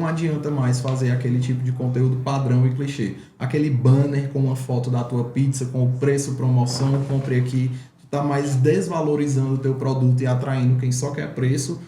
não adianta mais fazer aquele tipo de conteúdo padrão e clichê. Aquele banner com uma foto da tua pizza, com o preço, promoção, compre aqui. Tu tá mais desvalorizando o teu produto e atraindo quem só quer preço.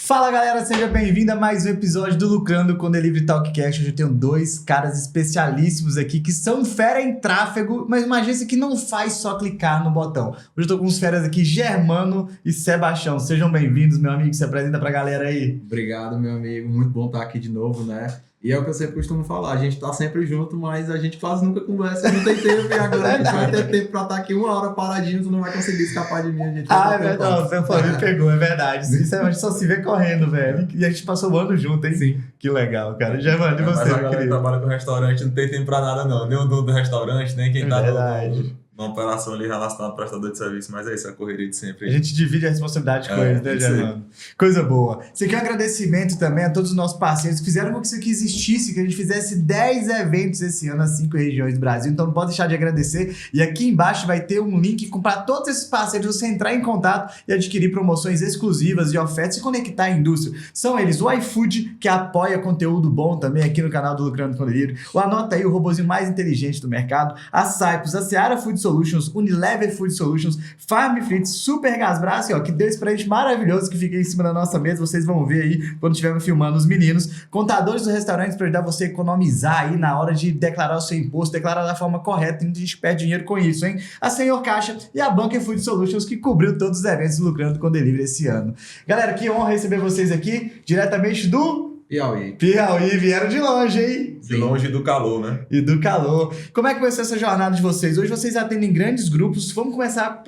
Fala galera, seja bem-vindo a mais um episódio do Lucrando com Delivery Talkcast. Hoje eu tenho dois caras especialíssimos aqui que são fera em tráfego, mas uma agência que não faz só clicar no botão. Hoje eu tô com os feras aqui, Germano e Sebastião. Sejam bem-vindos, meu amigo, se apresenta pra galera aí. Obrigado, meu amigo, muito bom estar aqui de novo, né? E é o que eu sempre costumo falar, a gente tá sempre junto, mas a gente quase nunca conversa, não tem tempo, e agora a gente vai ter tempo pra estar aqui 1 hora paradinho, tu não vai conseguir escapar de mim, a gente vai É verdade, você falou, me pegou, é verdade. Isso a gente só se vê correndo, velho. E a gente passou o ano junto, hein? Sim. Que legal, cara. Germano, e você, mas a galera que querido? trabalha com restaurante não tem tempo pra nada, não. Nem o dono do restaurante, nem quem tá Verdade. numa operação ali relacionada ao prestador de serviço. Mas é isso, a correria de sempre. A gente divide a responsabilidade com eles, né, Germano? Coisa boa. Isso aqui é um agradecimento também a todos os nossos parceiros que fizeram com que isso aqui existisse, que a gente fizesse 10 eventos esse ano nas 5 regiões do Brasil. Então não pode deixar de agradecer. E aqui embaixo vai ter um link para todos esses parceiros você entrar em contato e adquirir promoções exclusivas e ofertas e conectar a indústria. São eles o iFood, que apoia conteúdo bom também aqui no canal do Lucrando com Delivery. O Anota aí, o robozinho mais inteligente do mercado. A Cyprus, a Seara Food Solutions, Unilever Food Solutions, Farm Frites, Super Gasbras, ó, que deu esse presente maravilhoso que fica aí em cima da nossa mesa. Vocês vão ver aí quando estivermos filmando os meninos. Contadores dos restaurantes para ajudar você a economizar aí na hora de declarar o seu imposto, declarar da forma correta. Tem muita gente que perde dinheiro com isso, hein? A Senhor Caixa e a Bunker Food Solutions, que cobriu todos os eventos do Lucrando com Delivery esse ano. Galera, que honra receber vocês aqui, diretamente do Piauí. Piauí. Vieram de longe, hein? De longe do calor, né? E do calor. Como é que vai ser essa jornada de vocês? Hoje vocês atendem grandes grupos. Vamos começar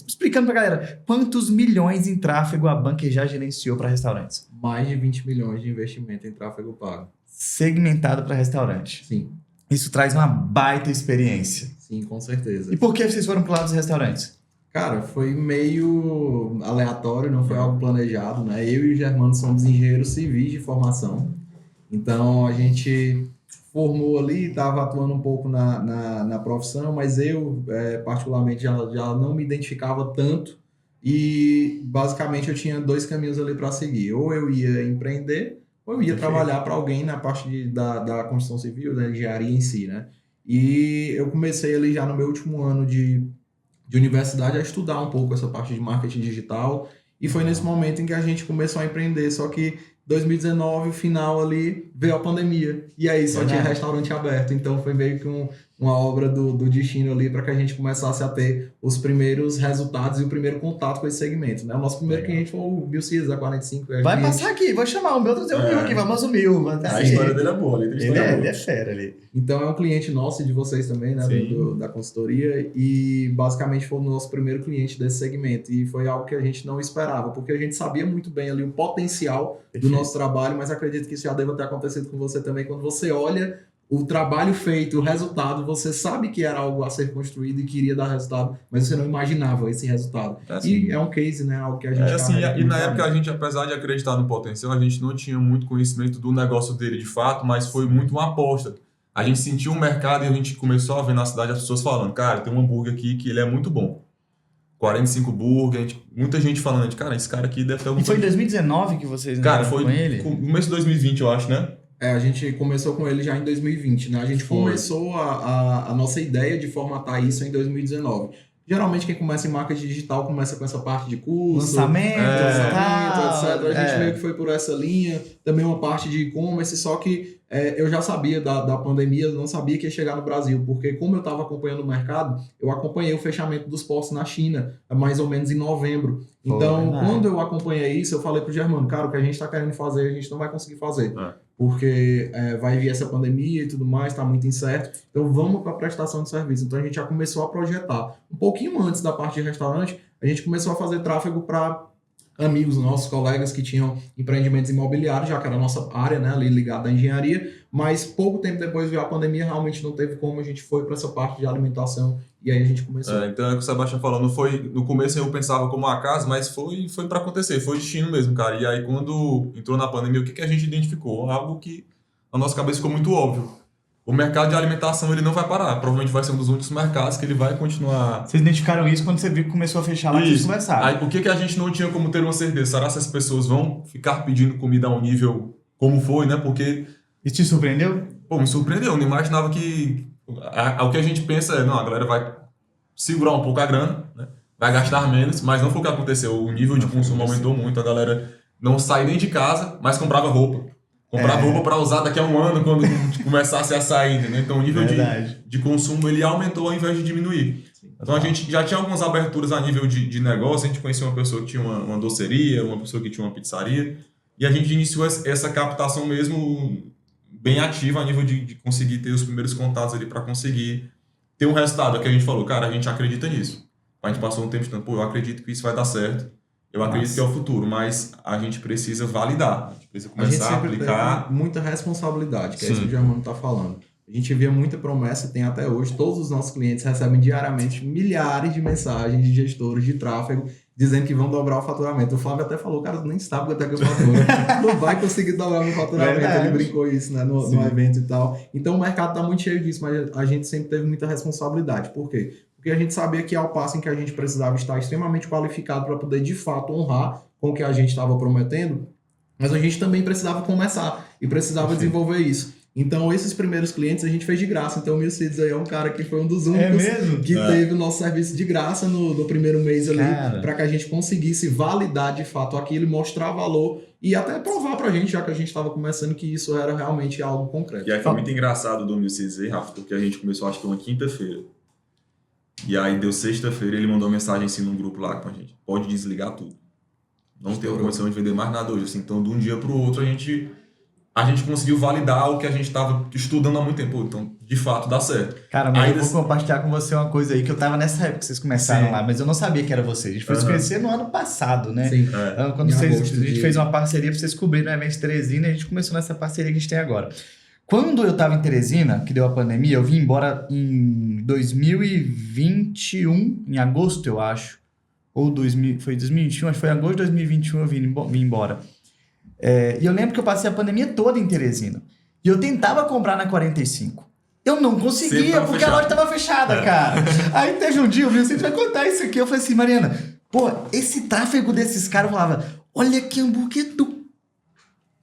explicando pra galera quantos milhões em tráfego a Bunker já gerenciou para restaurantes. Mais de 20 milhões de investimento em tráfego pago. Segmentado para restaurante. Sim, Isso traz uma baita experiência. sim, com certeza. E por que vocês foram pro lado dos restaurantes? Cara, foi meio aleatório, não foi algo planejado, né? Eu e o Germano somos engenheiros civis de formação. Então, a gente formou ali, estava atuando um pouco na profissão, mas eu, particularmente, já não me identificava tanto. E, basicamente, eu tinha 2 caminhos ali para seguir. Ou eu ia empreender, ou eu ia trabalhar para alguém na parte da construção civil, da engenharia em si, né? E eu comecei ali já no meu último ano de universidade a estudar um pouco essa parte de marketing digital, e foi nesse momento em que a gente começou a empreender, só que 2019, o final ali, veio a pandemia, e aí só tinha restaurante aberto, então foi meio que uma obra do destino ali para que a gente começasse a ter os primeiros resultados e o primeiro contato com esse segmento, né? O nosso primeiro cliente foi o Bill Sears, da 45. Vai passar aqui, vou chamar o meu, trazer o Mil aqui, vamos o Mil. A história dele é boa, ali. Ele é fera ali. Então é um cliente nosso e de vocês também, né, da consultoria, e basicamente foi o nosso primeiro cliente desse segmento, e foi algo que a gente não esperava, porque a gente sabia muito bem ali o potencial do nosso trabalho, mas acredito que isso já deva ter acontecido com você também, quando você olha o trabalho feito, o resultado, você sabe que era algo a ser construído e que iria dar resultado, mas você não imaginava esse resultado. E é um case, né, algo que a gente... E na época a gente, apesar de acreditar no potencial, a gente não tinha muito conhecimento do negócio dele de fato, mas foi muito uma aposta. A gente sentiu um mercado e a gente começou a ver na cidade as pessoas falando, cara, tem um hambúrguer aqui que ele é muito bom. 45 burger, muita gente falando, cara, esse cara aqui deve ter alguma coisa. E foi em 2019 que vocês entraram com ele? No começo de 2020, eu acho, né? A gente começou com ele já em 2020, né? A gente começou a nossa ideia de formatar isso em 2019. Geralmente quem começa em marketing digital começa com essa parte de curso, lançamento, etc. A gente meio que foi por essa linha, também uma parte de e-commerce, só que eu já sabia da pandemia, eu não sabia que ia chegar no Brasil, porque como eu estava acompanhando o mercado, eu acompanhei o fechamento dos postos na China, mais ou menos em novembro. Então, quando eu acompanhei isso, eu falei pro Germano, cara, o que a gente está querendo fazer, a gente não vai conseguir fazer. Porque vai vir essa pandemia e tudo mais, está muito incerto. Então, vamos para a prestação de serviço. Então, a gente já começou a projetar. Um pouquinho antes da parte de restaurante, a gente começou a fazer tráfego para amigos nossos, colegas que tinham empreendimentos imobiliários, já que era a nossa área, né, ali ligada à engenharia, mas pouco tempo depois veio a pandemia, realmente não teve como, a gente foi para essa parte de alimentação e aí a gente começou. Então é o que o Sebastião falou, não foi, no começo eu pensava como acaso, mas foi para acontecer, foi destino mesmo, cara. E aí quando entrou na pandemia, o que a gente identificou? Algo que na nossa cabeça ficou muito óbvio. O mercado de alimentação ele não vai parar, provavelmente vai ser um dos únicos mercados que ele vai continuar. Vocês identificaram isso quando você viu que começou a fechar lá que vocês começaram. Aí, o que a gente não tinha como ter uma certeza? Será que as pessoas vão ficar pedindo comida a um nível como foi, né? Porque... Isso te surpreendeu? Pô, me surpreendeu, não imaginava que... O que a gente pensa é, não, a galera vai segurar um pouco a grana, né? Vai gastar menos, mas não foi o que aconteceu. O nível de consumo aumentou muito, a galera não sai nem de casa, mas comprava roupa. Comprava roupa para usar daqui a um ano, quando começasse a sair, né? Então o nível de consumo ele aumentou ao invés de diminuir. Então a gente já tinha algumas aberturas a nível de negócio, a gente conhecia uma pessoa que tinha uma doceria, uma pessoa que tinha uma pizzaria, e a gente iniciou essa captação mesmo bem ativa a nível de conseguir ter os primeiros contatos ali para conseguir ter um resultado. É que a gente falou, cara, a gente acredita nisso. A gente passou um tempo estudando, pô, eu acredito que isso vai dar certo. Eu acredito que é o futuro, mas a gente precisa validar. A gente precisa começar a aplicar. Teve muita responsabilidade, que é isso que o Germano está falando. A gente via muita promessa, tem até hoje. Todos os nossos clientes recebem diariamente milhares de mensagens de gestores de tráfego dizendo que vão dobrar o faturamento. O Flávio até falou, cara, nem sabe quanto é que eu faturo. Não vai conseguir dobrar meu faturamento. Ele brincou isso, né, no evento e tal. Então o mercado está muito cheio disso, mas a gente sempre teve muita responsabilidade. Por quê? Porque a gente sabia que ao passo em que a gente precisava estar extremamente qualificado para poder, de fato, honrar com o que a gente estava prometendo, mas a gente também precisava começar e precisava desenvolver isso. Então, esses primeiros clientes a gente fez de graça. Então, o Milcides aí é um cara que foi um dos únicos que teve o nosso serviço de graça no primeiro mês ali, para que a gente conseguisse validar, de fato, aquilo, mostrar valor e até provar pra gente, já que a gente estava começando, que isso era realmente algo concreto. E aí foi muito engraçado do Milcides aí, Rafa, porque a gente começou, acho que uma quinta-feira. E aí deu sexta-feira, ele mandou uma mensagem assim num grupo lá com a gente. Pode desligar tudo. Não tem condição de vender mais nada hoje. Assim, então, de um dia para o outro, a gente conseguiu validar o que a gente estava estudando há muito tempo. Então, de fato, dá certo. Cara, mas eu vou compartilhar com você uma coisa aí, que eu tava nessa época que vocês começaram lá, mas eu não sabia que era você. A gente foi se conhecer no ano passado, né? Sim. Quando a gente fez uma parceria para vocês cobrirem o evento Teresina, e a gente começou nessa parceria que a gente tem agora. Quando eu estava em Teresina, que deu a pandemia, eu vim embora em 2021, em agosto, eu acho. Ou foi 2021, acho que foi em agosto de 2021 eu vim embora. E eu lembro que eu passei a pandemia toda em Teresina. E eu tentava comprar na 45. Eu não conseguia, porque a loja estava fechada, cara. Aí teve um dia, você vai contar isso aqui. Eu falei assim, Mariana, pô, esse tráfego desses caras, eu falava, olha que hambúrguer do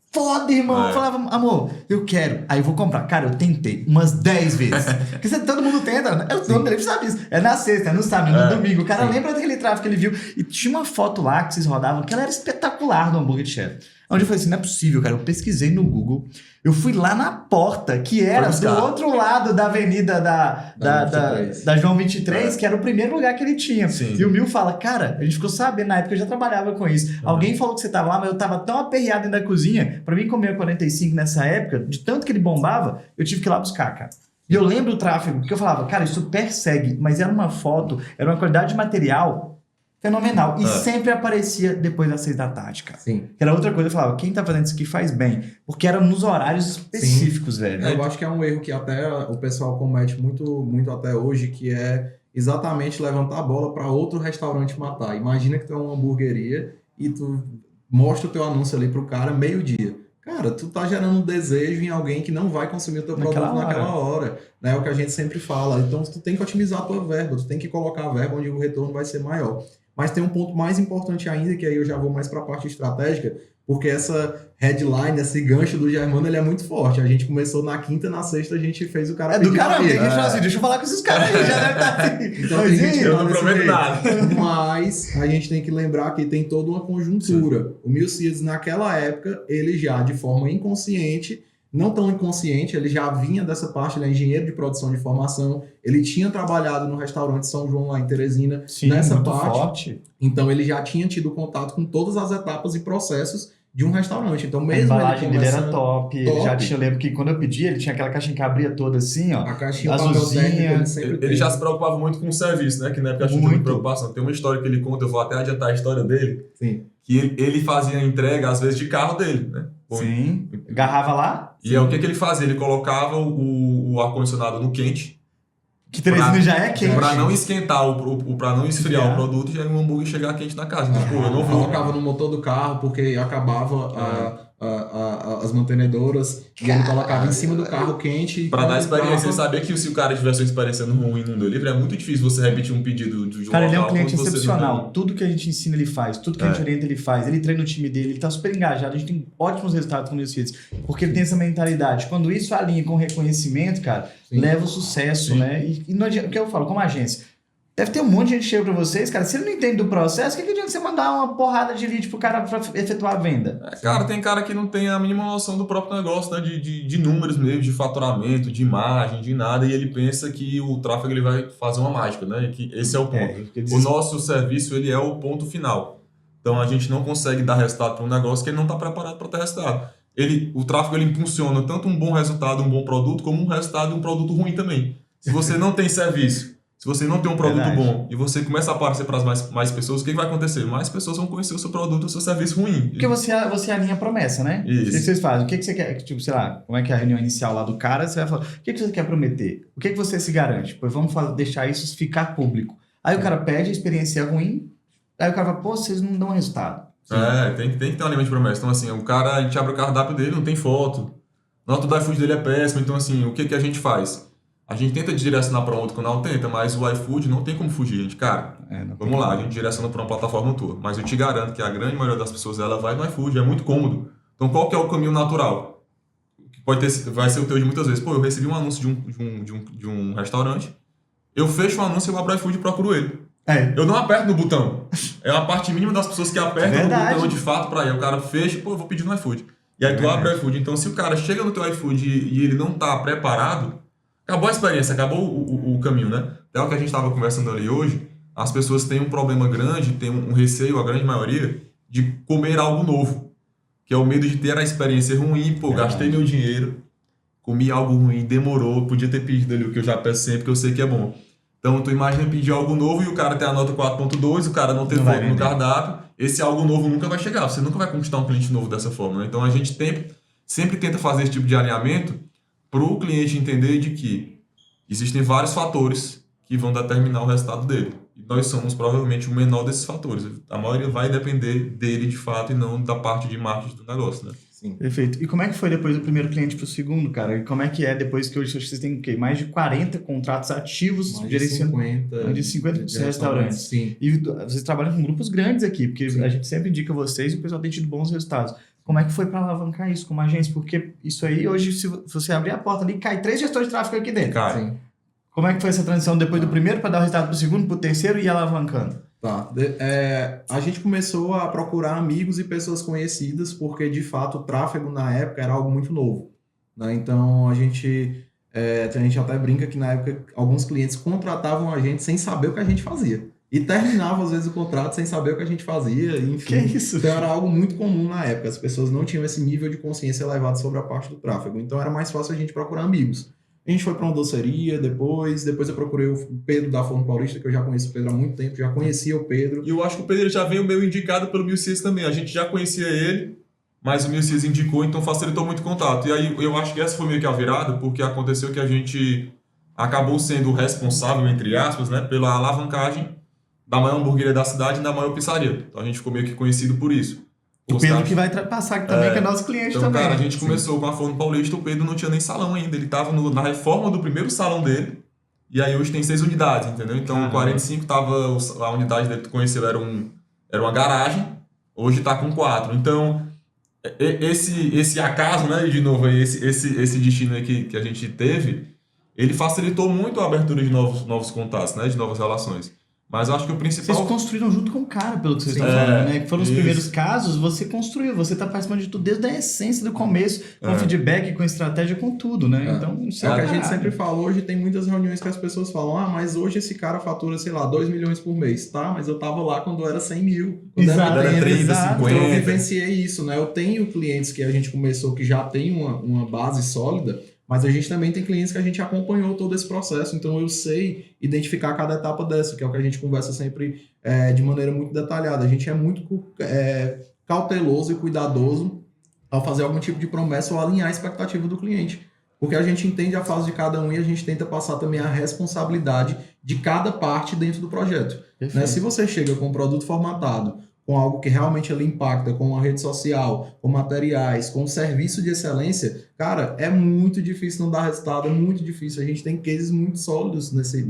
foda, irmão. Eu falava, amor, eu quero. Aí eu vou comprar. Cara, eu tentei umas 10 vezes. Porque todo mundo tenta, né? O dono dele sabe isso. É na sexta, é no sábado, é no domingo. O cara lembra daquele tráfego que ele viu. E tinha uma foto lá que vocês rodavam que ela era espetacular do hambúrguer de chefe. Onde eu falei assim, não é possível, cara. Eu pesquisei no Google. Eu fui lá na porta, que era do outro lado da avenida da João 23, que era o primeiro lugar que ele tinha. Sim. E o Mil fala, cara, a gente ficou sabendo, na época eu já trabalhava com isso. Alguém falou que você tava lá, mas eu tava tão aperreado dentro da cozinha. Pra mim comer a 45 nessa época, de tanto que ele bombava, eu tive que ir lá buscar, cara. E eu lembro do tráfego, porque eu falava, cara, isso persegue. Mas era uma foto, era uma qualidade de material fenomenal. E sempre aparecia depois das 6 da tarde, cara. Sim. Que era outra coisa, eu falava, quem tá fazendo isso aqui faz bem. Porque era nos horários específicos, velho. Eu acho que é um erro que até o pessoal comete muito, muito até hoje, que é exatamente levantar a bola para outro restaurante matar. Imagina que tu é uma hamburgueria e tu mostra o teu anúncio ali pro cara meio-dia. Cara, tu tá gerando um desejo em alguém que não vai consumir o teu produto naquela hora. Né? É o que a gente sempre fala. Então, tu tem que otimizar a tua verba, tu tem que colocar a verba onde o retorno vai ser maior. Mas tem um ponto mais importante ainda, que aí eu já vou mais para a parte estratégica, porque essa headline, esse gancho do Germano, ele é muito forte. A gente começou na quinta, na sexta, a gente fez o cara pedir. Do caramba, tem que falar assim, deixa eu falar com esses caras aí, já deve estar assim. Então, eu não prometo nada. Mas a gente tem que lembrar que tem toda uma conjuntura. Sim. O Milcides, naquela época, ele já, de forma inconsciente, não tão inconsciente, ele já vinha dessa parte, ele é engenheiro de produção de formação, ele tinha trabalhado no restaurante São João lá em Teresina, nessa parte. Forte. Então ele já tinha tido contato com todas as etapas e processos de um restaurante. Então mesmo a embalagem dele era top. Ele já tinha, eu lembro que quando eu pedi, ele tinha aquela caixinha que abria toda assim, ó. A caixinha azulzinha. Ele já se preocupava muito com o serviço, né? Que na época a gente tinha muita preocupação. Tem uma história que ele conta, eu vou até adiantar a história dele. Sim. Que ele fazia a entrega, às vezes, de carro dele, né? Sim. Garrafa lá? E é o que ele fazia? Ele colocava o ar-condicionado no quente, Que Teresina já é quente. pra não esquentar, pra não esfriar É. o produto e aí o hambúrguer chegar quente na casa. Então, pô, eu não Eu vou... colocava no motor do carro porque acabava as mantenedoras e ele colocava em cima do carro quente. E Pra dar quando experiência, ele tava- sabia que se o cara tivesse uma experiência ruim no delivery, é muito difícil você repetir um pedido de um Cara, ele é um local cliente quando você excepcional. não- Tudo que a gente ensina, ele faz. Tudo que a gente orienta, ele faz. Ele treina o time dele, ele tá super engajado. A gente tem ótimos resultados com meus filhos. Porque ele tem essa mentalidade. Quando isso alinha com reconhecimento, cara, Sim. leva o sucesso, né? E não adianta, o que eu falo, como agência, deve ter um monte de gente que chega pra vocês, cara. Se ele não entende do processo, o que adianta você mandar uma porrada de lead pro cara pra efetuar a venda? Cara, tem cara que não tem a mínima noção do próprio negócio, né? De números mesmo, de faturamento, de imagem, de nada, e ele pensa que o tráfego ele vai fazer uma mágica, né? E que esse é o ponto. O nosso serviço, ele é o ponto final. Então, a gente não consegue dar resultado para um negócio que ele não está preparado para ter resultado. O tráfego, ele impulsiona tanto um bom resultado, um bom produto, como um resultado e um produto ruim também. Se você não tem serviço, se você não tem um produto Verdade. bom e você começa a aparecer para as mais pessoas, o que vai acontecer? Mais pessoas vão conhecer o seu produto, o seu serviço ruim. Porque você alinha a promessa, né? Isso. O que vocês fazem? O que você quer? Tipo, sei lá, como é que é a reunião inicial lá do cara? Você vai falar, o que você quer prometer? O que você se garante? Pois vamos deixar isso ficar público. Aí o cara pede, a experiência é ruim, aí o cara fala, pô, vocês não dão resultado. Tem que ter um alimento de promessa. Então, assim, o cara, a gente abre o cardápio dele, não tem foto. Nota do iFood dele é péssima. Então, assim, o que a gente faz? A gente tenta direcionar para um outro canal, tenta, mas o iFood não tem como fugir, gente. Cara, vamos lá, a gente direciona para uma plataforma tua. Mas eu te garanto que a grande maioria das pessoas, ela vai no iFood, é muito cômodo. Então, qual que é o caminho natural? Vai ser o teu de muitas vezes. Pô, eu recebi um anúncio de um restaurante, eu fecho o anúncio, eu abro o iFood e procuro ele. Eu não aperto no botão. É a parte mínima das pessoas que apertam no botão de fato para ir. O cara fecha, pô, eu vou pedir no iFood. E aí tu abre o iFood. Então, se o cara chega no teu iFood e ele não tá preparado, acabou a experiência, acabou o caminho, né? É o que a gente estava conversando ali hoje. As pessoas têm um problema grande, têm um receio, a grande maioria, de comer algo novo. Que é o medo de ter a experiência ruim. Pô, gastei meu dinheiro, comi algo ruim, demorou, podia ter pedido ali o que eu já peço sempre, que eu sei que é bom. Então, tu imagina pedir algo novo e o cara tem a nota 4.2, o cara não tem foco no cardápio, esse algo novo nunca vai chegar, você nunca vai conquistar um cliente novo dessa forma, né? Então, a gente sempre tenta fazer esse tipo de alinhamento para o cliente entender de que existem vários fatores que vão determinar o resultado dele. E nós somos provavelmente o menor desses fatores. A maioria vai depender dele de fato e não da parte de marketing do negócio, né? Sim. Perfeito. E como é que foi depois do primeiro cliente para o segundo, cara? E como é que é depois que hoje vocês têm o quê? Mais de 40 contratos ativos gerenciando mais de 50 restaurantes. Sim. E vocês trabalham com grupos grandes aqui, porque a gente sempre indica vocês e o pessoal tem tido bons resultados. Como é que foi para alavancar isso como agência? Porque isso aí, hoje, se você abrir a porta ali, cai 3 gestores de tráfego aqui dentro. Cara, Como é que foi essa transição depois do primeiro para dar o resultado para o segundo, para o terceiro e ir alavancando? Tá. A gente começou a procurar amigos e pessoas conhecidas, porque de fato o tráfego na época era algo muito novo, né? Então a gente até brinca que na época alguns clientes contratavam a gente sem saber o que a gente fazia. E terminavam às vezes o contrato sem saber o que a gente fazia, enfim. Que isso? Então era algo muito comum na época, as pessoas não tinham esse nível de consciência elevado sobre a parte do tráfego. Então era mais fácil a gente procurar amigos. A gente foi para uma doceria depois eu procurei o Pedro da Forno Paulista, que eu já conheço o Pedro há muito tempo, já conhecia o Pedro. E eu acho que o Pedro já veio meio indicado pelo Milcias também. A gente já conhecia ele, mas o Milcias indicou, então facilitou muito o contato. E aí eu acho que essa foi meio que a virada, porque aconteceu que a gente acabou sendo o responsável, entre aspas, né, pela alavancagem da maior hamburgueria da cidade e da maior pizzaria. Então a gente ficou meio que conhecido por isso. O Pedro que vai passar aqui também, que é nosso cliente então, também. Cara, a gente começou com a Forno Paulista, o Pedro não tinha nem salão ainda. Ele estava na reforma do primeiro salão dele. E aí hoje tem 6 unidades, entendeu? Então, 45 tava... A unidade dele que tu conheceu era uma garagem. Hoje tá com 4. Então, esse acaso, né? De novo, esse destino aí que a gente teve, ele facilitou muito a abertura de novos contatos, né? De novas relações. Mas eu acho que o principal... Vocês construíram junto com o cara, pelo que vocês estão falando, né? Que foram os primeiros casos, você construiu, você está participando de tudo desde a essência do começo, com feedback, com estratégia, com tudo, né? Então, isso é o que a gente sempre fala. Hoje tem muitas reuniões que as pessoas falam, mas hoje esse cara fatura, sei lá, 2 milhões por mês. Tá, mas eu tava lá quando era 100 mil. Quando era 30, 50. Então eu vivenciei isso, né? Eu tenho clientes que a gente começou que já tem uma base sólida, mas a gente também tem clientes que a gente acompanhou todo esse processo, então eu sei identificar cada etapa dessa, que é o que a gente conversa sempre de maneira muito detalhada. A gente é muito cauteloso e cuidadoso ao fazer algum tipo de promessa ou alinhar a expectativa do cliente. Porque a gente entende a fase de cada um e a gente tenta passar também a responsabilidade de cada parte dentro do projeto. Né? Se você chega com um produto formatado, com algo que realmente ele impacta, com uma rede social, com materiais, com um serviço de excelência, cara, é muito difícil não dar resultado, é muito difícil. A gente tem cases muito sólidos nesse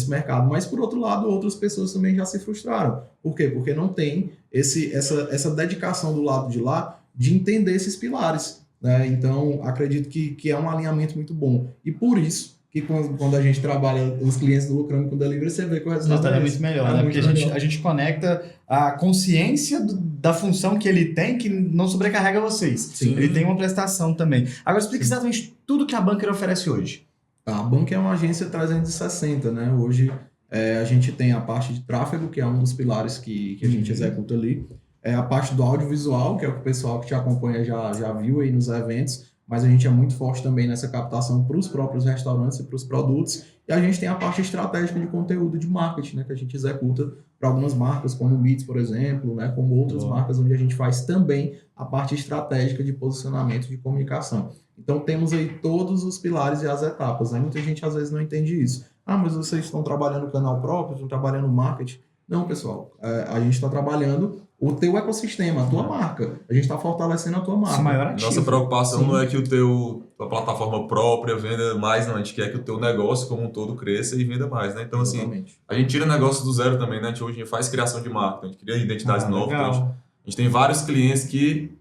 mercado. Mas, por outro lado, outras pessoas também já se frustraram. Por quê? Porque não tem essa dedicação do lado de lá de entender esses pilares. Né? Então, acredito que é um alinhamento muito bom. E por isso, que quando a gente trabalha os clientes do Lucrando com Delivery, você vê que o resultado é muito melhor, né? Porque a gente conecta a consciência da função que ele tem, que não sobrecarrega vocês. Sim. Ele tem uma prestação também. Agora, explica exatamente tudo que a Bunker oferece hoje. A Bunker é uma agência 360, né? Hoje a gente tem a parte de tráfego, que é um dos pilares que a gente executa ali. A parte do audiovisual, que é o que o pessoal que te acompanha já viu aí nos eventos, mas a gente é muito forte também nessa captação para os próprios restaurantes e para os produtos. E a gente tem a parte estratégica de conteúdo de marketing, né, que a gente executa para algumas marcas, como o Meets, por exemplo, né, como outras marcas, onde a gente faz também a parte estratégica de posicionamento de comunicação. Então, temos aí todos os pilares e as etapas. Né? Muita gente, às vezes, não entende isso. Ah, mas vocês estão trabalhando no canal próprio, estão trabalhando no marketing. Não, pessoal. A gente está trabalhando o teu ecossistema, a tua marca. A gente está fortalecendo a tua marca. Maior ativo. Nossa preocupação não é que a plataforma própria venda mais, não. A gente quer que o teu negócio como um todo cresça e venda mais, né? Então, Exatamente. assim, a gente tira negócio do zero também, né? A gente hoje faz criação de marca, a gente cria identidades novas. Então a gente tem vários clientes que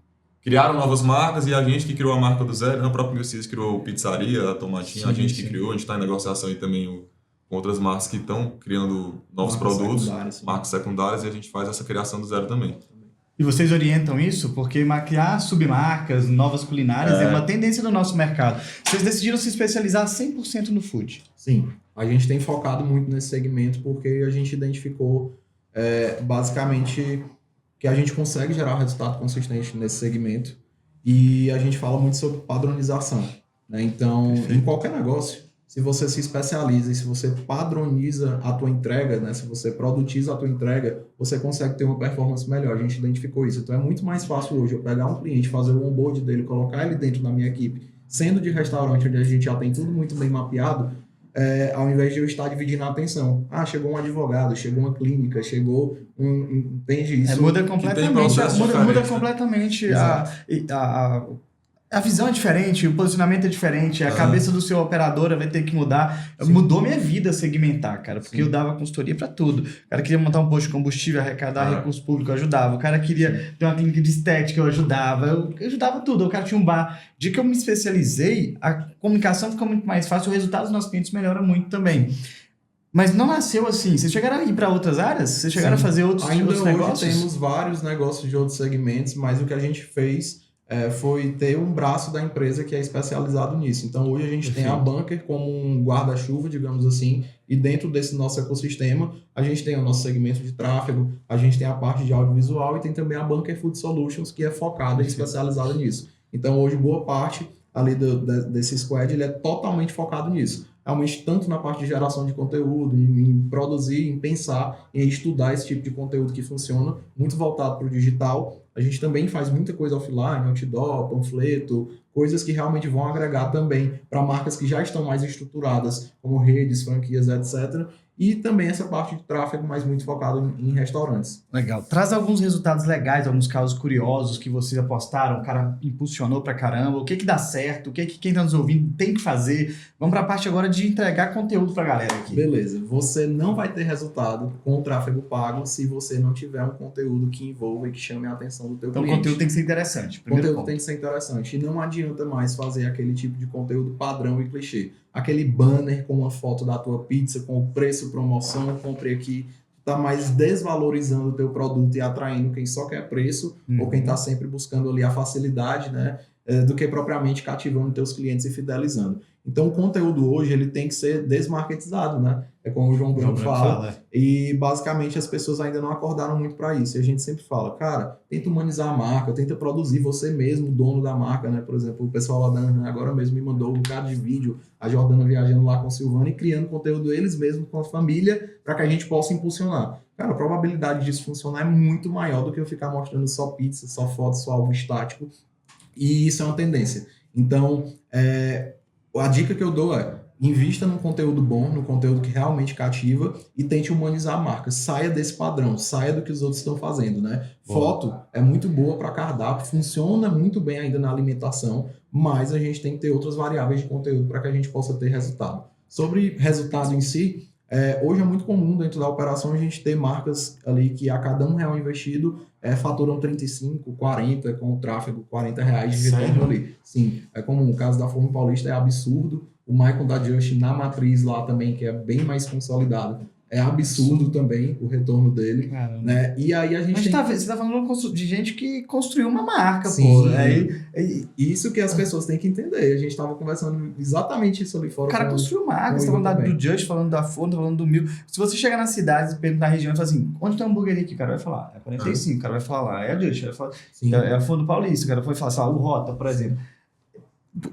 criaram novas marcas e a gente que criou a marca do zero, né? O próprio Milcis criou Pizzaria, a Tomatinho, a gente que criou, a gente está em negociação aí também com outras marcas que estão criando novos produtos, marcas secundárias, e a gente faz essa criação do zero também. E vocês orientam isso? Porque criar submarcas, novas culinárias, é uma tendência do nosso mercado. Vocês decidiram se especializar 100% no food. Sim, a gente tem focado muito nesse segmento porque a gente identificou basicamente que a gente consegue gerar resultado consistente nesse segmento e a gente fala muito sobre padronização. Né? Então, em qualquer negócio, se você se especializa e se você padroniza a tua entrega, né? Se você produtiza a tua entrega, você consegue ter uma performance melhor. A gente identificou isso. Então é muito mais fácil hoje eu pegar um cliente, fazer o onboard dele, colocar ele dentro da minha equipe, sendo de restaurante onde a gente já tem tudo muito bem mapeado, ao invés de eu estar dividindo a atenção. Ah, chegou um advogado, chegou uma clínica, chegou entende isso? Muda completamente a visão é diferente, o posicionamento é diferente, a cabeça do seu operador vai ter que mudar. Sim. Mudou minha vida segmentar, cara, porque eu dava consultoria para tudo. O cara queria montar um posto de combustível, arrecadar recurso público, eu ajudava. O cara queria ter uma clínica de estética, eu ajudava. Eu ajudava tudo. O cara tinha um bar. De que eu me especializei, a comunicação fica muito mais fácil, o resultado dos nossos clientes melhora muito também. Mas não nasceu assim. Vocês chegaram a ir para outras áreas? Vocês chegaram a fazer outros negócios? Ainda hoje temos vários negócios de outros segmentos, mas o que a gente fez foi ter um braço da empresa que é especializado nisso. Então, hoje a gente tem a Bunker como um guarda-chuva, digamos assim, e dentro desse nosso ecossistema, a gente tem o nosso segmento de tráfego, a gente tem a parte de audiovisual e tem também a Bunker Food Solutions, que é focada e especializada nisso. Então, hoje, boa parte ali desse squad, ele é totalmente focado nisso. Realmente, tanto na parte de geração de conteúdo, em produzir, em pensar, em estudar esse tipo de conteúdo que funciona, muito voltado para o digital. A gente também faz muita coisa offline, outdoor, panfleto, coisas que realmente vão agregar também para marcas que já estão mais estruturadas, como redes, franquias, etc. E também essa parte de tráfego, mas muito focado em restaurantes. Legal. Traz alguns resultados legais, alguns casos curiosos que vocês apostaram, o cara impulsionou pra caramba, o que dá certo, o que quem tá nos ouvindo tem que fazer. Vamos pra parte agora de entregar conteúdo pra galera aqui. Beleza. Você não vai ter resultado com o tráfego pago se você não tiver um conteúdo que envolva e que chame a atenção do teu cliente. Então o conteúdo tem que ser interessante. O conteúdo tem que ser interessante. E não adianta mais fazer aquele tipo de conteúdo padrão e clichê. Aquele banner com uma foto da tua pizza, com o preço, promoção, compre aqui, tá mais desvalorizando o teu produto e atraindo quem só quer preço ou quem tá sempre buscando ali a facilidade, né, do que propriamente cativando teus clientes e fidelizando. Então, o conteúdo hoje, ele tem que ser desmarketizado, né? É como o João Branco fala. E, basicamente, as pessoas ainda não acordaram muito para isso. E a gente sempre fala, cara, tenta humanizar a marca, tenta produzir você mesmo, dono da marca, né? Por exemplo, o pessoal lá da Anhan agora mesmo me mandou um bocado de vídeo, a Jordana viajando lá com o Silvano e criando conteúdo eles mesmos com a família para que a gente possa impulsionar. Cara, a probabilidade disso funcionar é muito maior do que eu ficar mostrando só pizza, só foto, só algo estático. E isso é uma tendência. Então, a dica que eu dou é: invista num conteúdo bom, num conteúdo que realmente cativa e tente humanizar a marca. Saia desse padrão, saia do que os outros estão fazendo, né? Foto é muito boa para cardápio, funciona muito bem ainda na alimentação, mas a gente tem que ter outras variáveis de conteúdo para que a gente possa ter resultado. Sobre resultado em si, hoje é muito comum dentro da operação a gente ter marcas ali que a cada R$1 investido faturam 35, 40, com o tráfego, R$40 de retorno ali. Sim, é comum. O caso da Forno Paulista é absurdo. O Maicon da Just na matriz lá também, que é bem mais consolidado, é absurdo também o retorno dele. Né? E aí a gente você tá falando de gente que construiu uma marca, sim, pô. Isso que as pessoas têm que entender. A gente estava conversando exatamente isso ali fora. O cara construiu marca. Você tá falando do Just, falando da Forno, tá falando do Mil. Se você chegar nas cidades e perguntar na região e falar assim, onde tem um hambúrguer aqui? O cara vai falar, é 45. O cara vai falar lá, é a Just. Vai falar, é a Forno Paulista. O cara vai falar, sei lá, o Rota, por exemplo.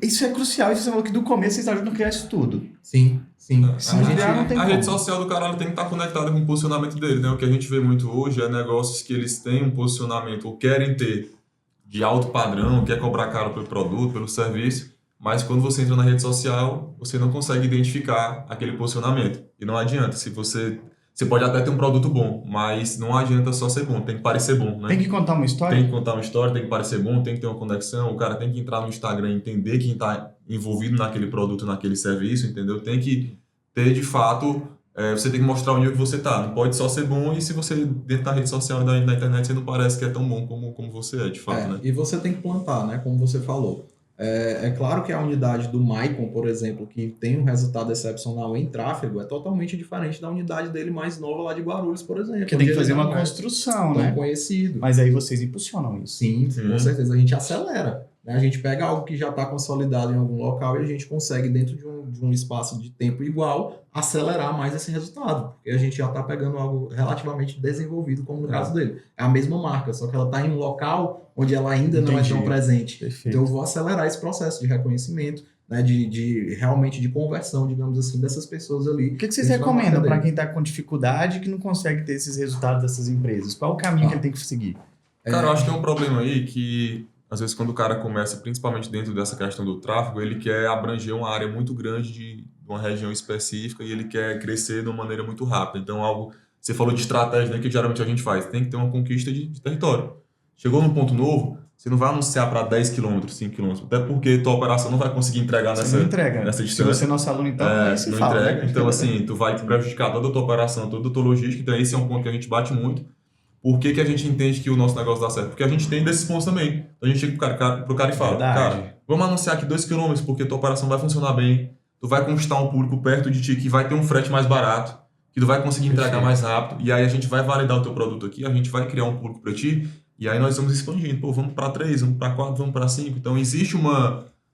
Isso é crucial. Isso você falou que do começo vocês ajudam a criar isso tudo. Sim. A rede social do cara tem que estar conectada com o posicionamento dele, né? O que a gente vê muito hoje é negócios que eles têm um posicionamento ou querem ter de alto padrão, quer cobrar caro pelo produto, pelo serviço, mas quando você entra na rede social, você não consegue identificar aquele posicionamento. E não adianta, você pode até ter um produto bom, mas não adianta só ser bom, tem que parecer bom, né? Tem que contar uma história? Tem que contar uma história, tem que parecer bom, tem que ter uma conexão, o cara tem que entrar no Instagram e entender quem está envolvido naquele produto, naquele serviço, entendeu? Tem que ter, de fato, você tem que mostrar o nível que você está. Não pode só ser bom e se você, dentro da rede social e da internet, você não parece que é tão bom como você é, de fato, né? E você tem que plantar, né? Como você falou. É claro que a unidade do Maicon, por exemplo, que tem um resultado excepcional em tráfego, é totalmente diferente da unidade dele mais nova lá de Guarulhos, por exemplo. Que tem que fazer uma construção, né? Conhecido. Mas aí vocês impulsionam isso. Sim, com certeza. A gente acelera. Né? A gente pega algo que já está consolidado em algum local e a gente consegue, dentro de um espaço de tempo igual, acelerar mais esse resultado. Porque a gente já está pegando algo relativamente desenvolvido, como no caso dele. É a mesma marca, só que ela está em um local onde ela ainda não é tão presente. Perfeito. Então eu vou acelerar esse processo de reconhecimento, né, de realmente de conversão, digamos assim, dessas pessoas ali. O que vocês recomendam para quem está com dificuldade e que não consegue ter esses resultados dessas empresas? Qual o caminho que ele tem que seguir? Cara, eu acho que tem um problema aí que, às vezes, quando o cara começa, principalmente dentro dessa questão do tráfego, ele quer abranger uma área muito grande de uma região específica e ele quer crescer de uma maneira muito rápida. Então, você falou de estratégia, né, que geralmente a gente faz. Tem que ter uma conquista de território. Chegou num ponto novo, você não vai anunciar para 10 km, 5 km, até porque tua operação não vai conseguir entregar nessa distância. Se você é nosso aluno, então, não fala. Entrega. Né? Então, assim, tu vai prejudicar toda a tua operação, toda a tua logística. Então, esse é um ponto que a gente bate muito. Por que a gente entende que o nosso negócio dá certo? Porque a gente tem desses pontos também. Então, a gente chega pro cara e fala, cara, vamos anunciar aqui 2 km, porque tua operação vai funcionar bem, tu vai conquistar um público perto de ti que vai ter um frete mais barato, que tu vai conseguir entregar mais rápido, e aí a gente vai validar o teu produto aqui, a gente vai criar um público para ti, e aí nós vamos expandindo. Pô, vamos para 3, vamos para 4, vamos para 5. Então, existe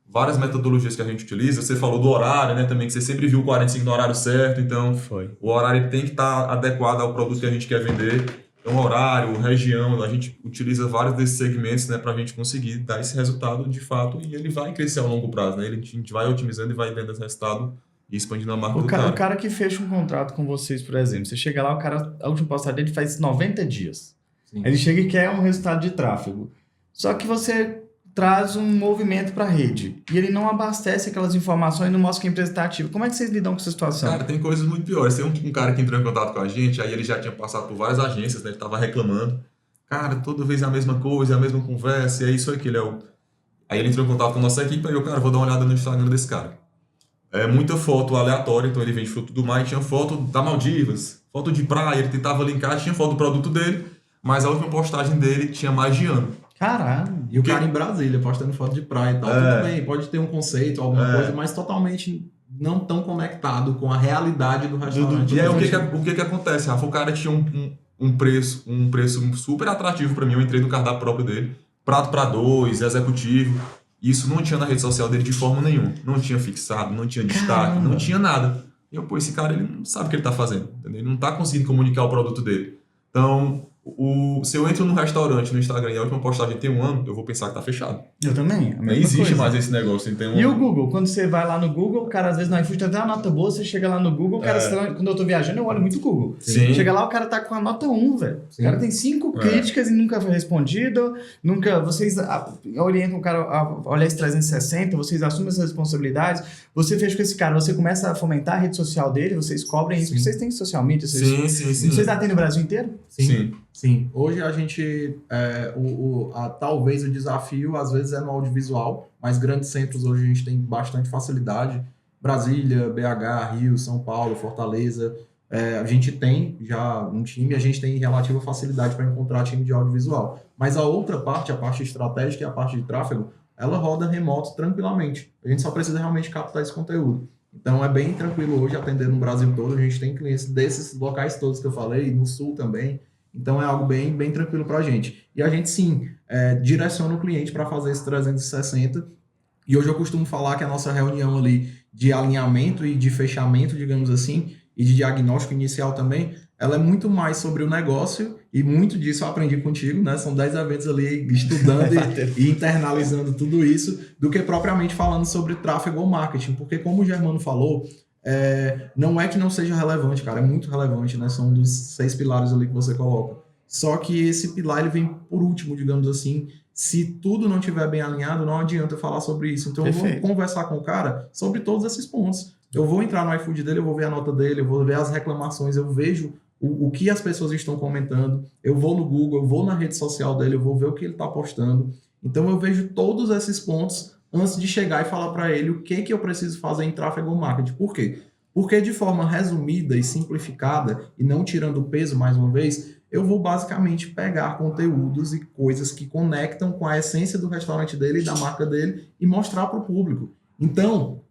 várias metodologias que a gente utiliza. Você falou do horário, né, também, que você sempre viu o 45 no horário certo. Então, o horário tem que estar adequado ao produto que a gente quer vender. Então, horário, região, a gente utiliza vários desses segmentos, né, para a gente conseguir dar esse resultado de fato, e ele vai crescer ao longo prazo, né? A gente vai otimizando e vai dando esse resultado e expandindo a marca do cara. O cara que fecha um contrato com vocês, por exemplo, você chega lá, a última postagem dele faz 90 dias. Sim. Ele chega e quer um resultado de tráfego. Só que você traz um movimento para a rede e ele não abastece aquelas informações e não mostra que a empresa está ativa. Como é que vocês lidam com essa situação? Cara, tem coisas muito piores. Tem um cara que entrou em contato com a gente, aí ele já tinha passado por várias agências, né? Ele estava reclamando. Cara, toda vez é a mesma coisa, é a mesma conversa, é isso aqui. Aí ele entrou em contato com a nossa equipe, aí eu, cara, vou dar uma olhada no Instagram desse cara. É muita foto aleatória, então ele vende fruto do mar, tinha foto da Maldivas, foto de praia, ele tentava linkar, tinha foto do produto dele, mas a última postagem dele tinha mais de ano. Caralho. E o cara em Brasília, postando foto de praia e tal, tudo bem, pode ter um conceito, alguma coisa, mas totalmente não tão conectado com a realidade do restaurante. E aí o que acontece, Rafa? O cara tinha um preço super atrativo para mim, eu entrei no cardápio próprio dele, prato para 2, executivo, isso não tinha na rede social dele de forma nenhuma, não tinha fixado, não tinha destaque, não tinha nada. E eu, esse cara, ele não sabe o que ele tá fazendo, entendeu? Ele não tá conseguindo comunicar o produto dele. Então, Se eu entro num restaurante no Instagram e a última postagem tem 1 ano, eu vou pensar que tá fechado. Eu também. Nem existe mais esse negócio. Tem E o Google? Quando você vai lá no Google, o cara às vezes no iFood tem até uma nota boa, você chega lá no Google, o cara, quando eu tô viajando, eu olho muito o Google. Sim. Chega lá, o cara tá com a nota 1, velho. O cara tem 5 críticas e nunca foi respondido. Vocês orientam o cara a olhar esse 360, vocês assumem essas responsabilidades, você fecha com esse cara, você começa a fomentar a rede social dele, vocês cobrem isso, porque vocês têm social media. Sim. Vocês atendem o Brasil inteiro? Sim. Hoje a gente, talvez o desafio às vezes é no audiovisual, mas grandes centros hoje a gente tem bastante facilidade. Brasília, BH, Rio, São Paulo, Fortaleza. A gente tem já um time, a gente tem relativa facilidade para encontrar time de audiovisual. Mas a outra parte, a parte estratégica e a parte de tráfego, ela roda remoto tranquilamente. A gente só precisa realmente captar esse conteúdo. Então é bem tranquilo hoje atender no Brasil todo. A gente tem clientes desses locais todos que eu falei, no Sul também. Então é algo bem, bem tranquilo para a gente. E a gente sim direciona o cliente para fazer esse 360. E hoje eu costumo falar que a nossa reunião ali de alinhamento e de fechamento, digamos assim, e de diagnóstico inicial também, ela é muito mais sobre o negócio, e muito disso eu aprendi contigo, né? São 10 eventos ali estudando e internalizando tudo isso, do que propriamente falando sobre tráfego ou marketing, porque como o Germano falou, não é que não seja relevante, cara, é muito relevante, né? São um dos 6 pilares ali que você coloca. Só que esse pilar, ele vem por último, digamos assim. Se tudo não estiver bem alinhado, não adianta eu falar sobre isso. Então Perfeito. Eu vou conversar com o cara sobre todos esses pontos. Eu vou entrar no iFood dele, eu vou ver a nota dele, eu vou ver as reclamações, eu vejo o que as pessoas estão comentando, eu vou no Google, eu vou na rede social dele, eu vou ver o que ele está postando. Então eu vejo todos esses pontos antes de chegar e falar para ele o que eu preciso fazer em tráfego ou marketing. Por quê? Porque de forma resumida e simplificada, e não tirando o peso mais uma vez, eu vou basicamente pegar conteúdos e coisas que conectam com a essência do restaurante dele e da marca dele e mostrar para o público. Então,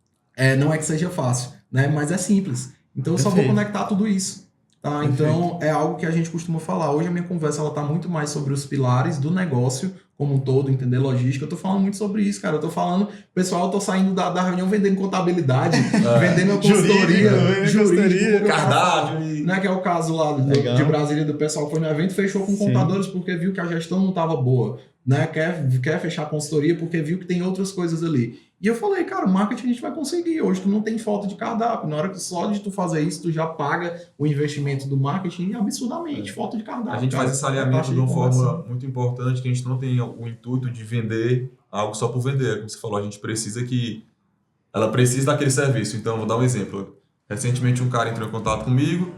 não é que seja fácil, né? Mas é simples. Então, eu só vou conectar tudo isso. Tá? Então, é algo que a gente costuma falar. Hoje a minha conversa está muito mais sobre os pilares do negócio como um todo, entender logística. Eu tô falando muito sobre isso, cara. Eu tô falando, pessoal, eu tô saindo da reunião vendendo contabilidade, vendendo consultoria, jurídico, cardápio. Né, que é o caso lá de Brasília, do pessoal que foi no evento, fechou com contadores porque viu que a gestão não estava boa. Né? Quer fechar a consultoria porque viu que tem outras coisas ali. E eu falei, cara, o marketing a gente vai conseguir. Hoje tu não tem falta de cardápio. Na hora que só de tu fazer isso, tu já paga o investimento do marketing absurdamente. Falta de cardápio. A gente faz esse alinhamento de uma forma muito importante, que a gente não tem o intuito de vender algo só por vender. Como você falou, a gente precisa ela precisa daquele serviço. Então, vou dar um exemplo. Recentemente um cara entrou em contato comigo,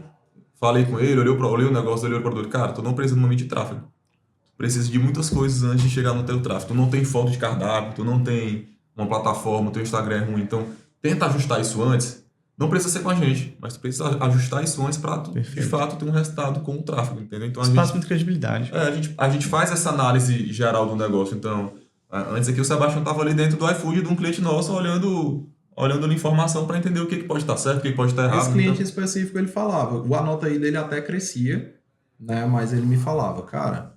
falei com ele, olhei o negócio, olhei o produto. Cara, tu não precisa de um momento de tráfego. Tu precisa de muitas coisas antes de chegar no teu tráfego. Tu não tem foto de cardápio, tu não tem uma plataforma, o teu Instagram é ruim. Então, tenta ajustar isso antes. Não precisa ser com a gente, mas tu precisa ajustar isso antes para tu, de fato, ter um resultado com o tráfego, entendeu? Então, isso passa muita credibilidade. A gente faz essa análise geral do negócio. Então, antes aqui o Sebastião estava ali dentro do iFood de um cliente nosso, olhando a informação para entender o que pode estar certo, o que pode estar errado. Esse cliente específico, ele falava, o anota aí dele até crescia, né? Mas ele me falava, cara,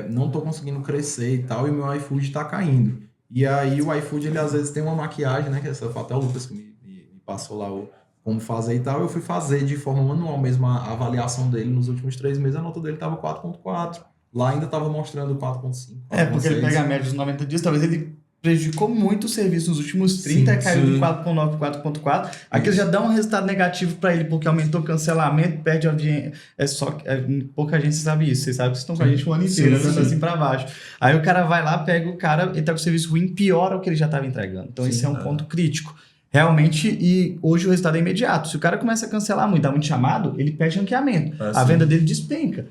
não estou conseguindo crescer e tal, e o meu iFood está caindo. E aí o iFood, ele às vezes tem uma maquiagem, né? Que essa foi até o Lucas que me passou lá como fazer e tal. Eu fui fazer de forma manual mesmo a avaliação dele nos últimos 3 meses. A nota dele estava 4.4. Lá ainda estava mostrando 4.5. Porque ele pega a média dos 90 dias. Talvez ele prejudicou muito o serviço nos últimos 30, caiu de 4.9 para 4.4. Aquilo já dá um resultado negativo para ele, porque aumentou o cancelamento, perde audiência. Pouca gente sabe isso. Vocês sabem que vocês estão com a gente o ano inteiro, assim para baixo. Aí o cara vai lá, pega o cara, ele tá com o serviço ruim, piora o que ele já estava entregando. Então esse é um ponto crítico. Realmente, e hoje o resultado é imediato. Se o cara começa a cancelar muito, dá muito chamado, ele perde ranqueamento. A venda dele despenca.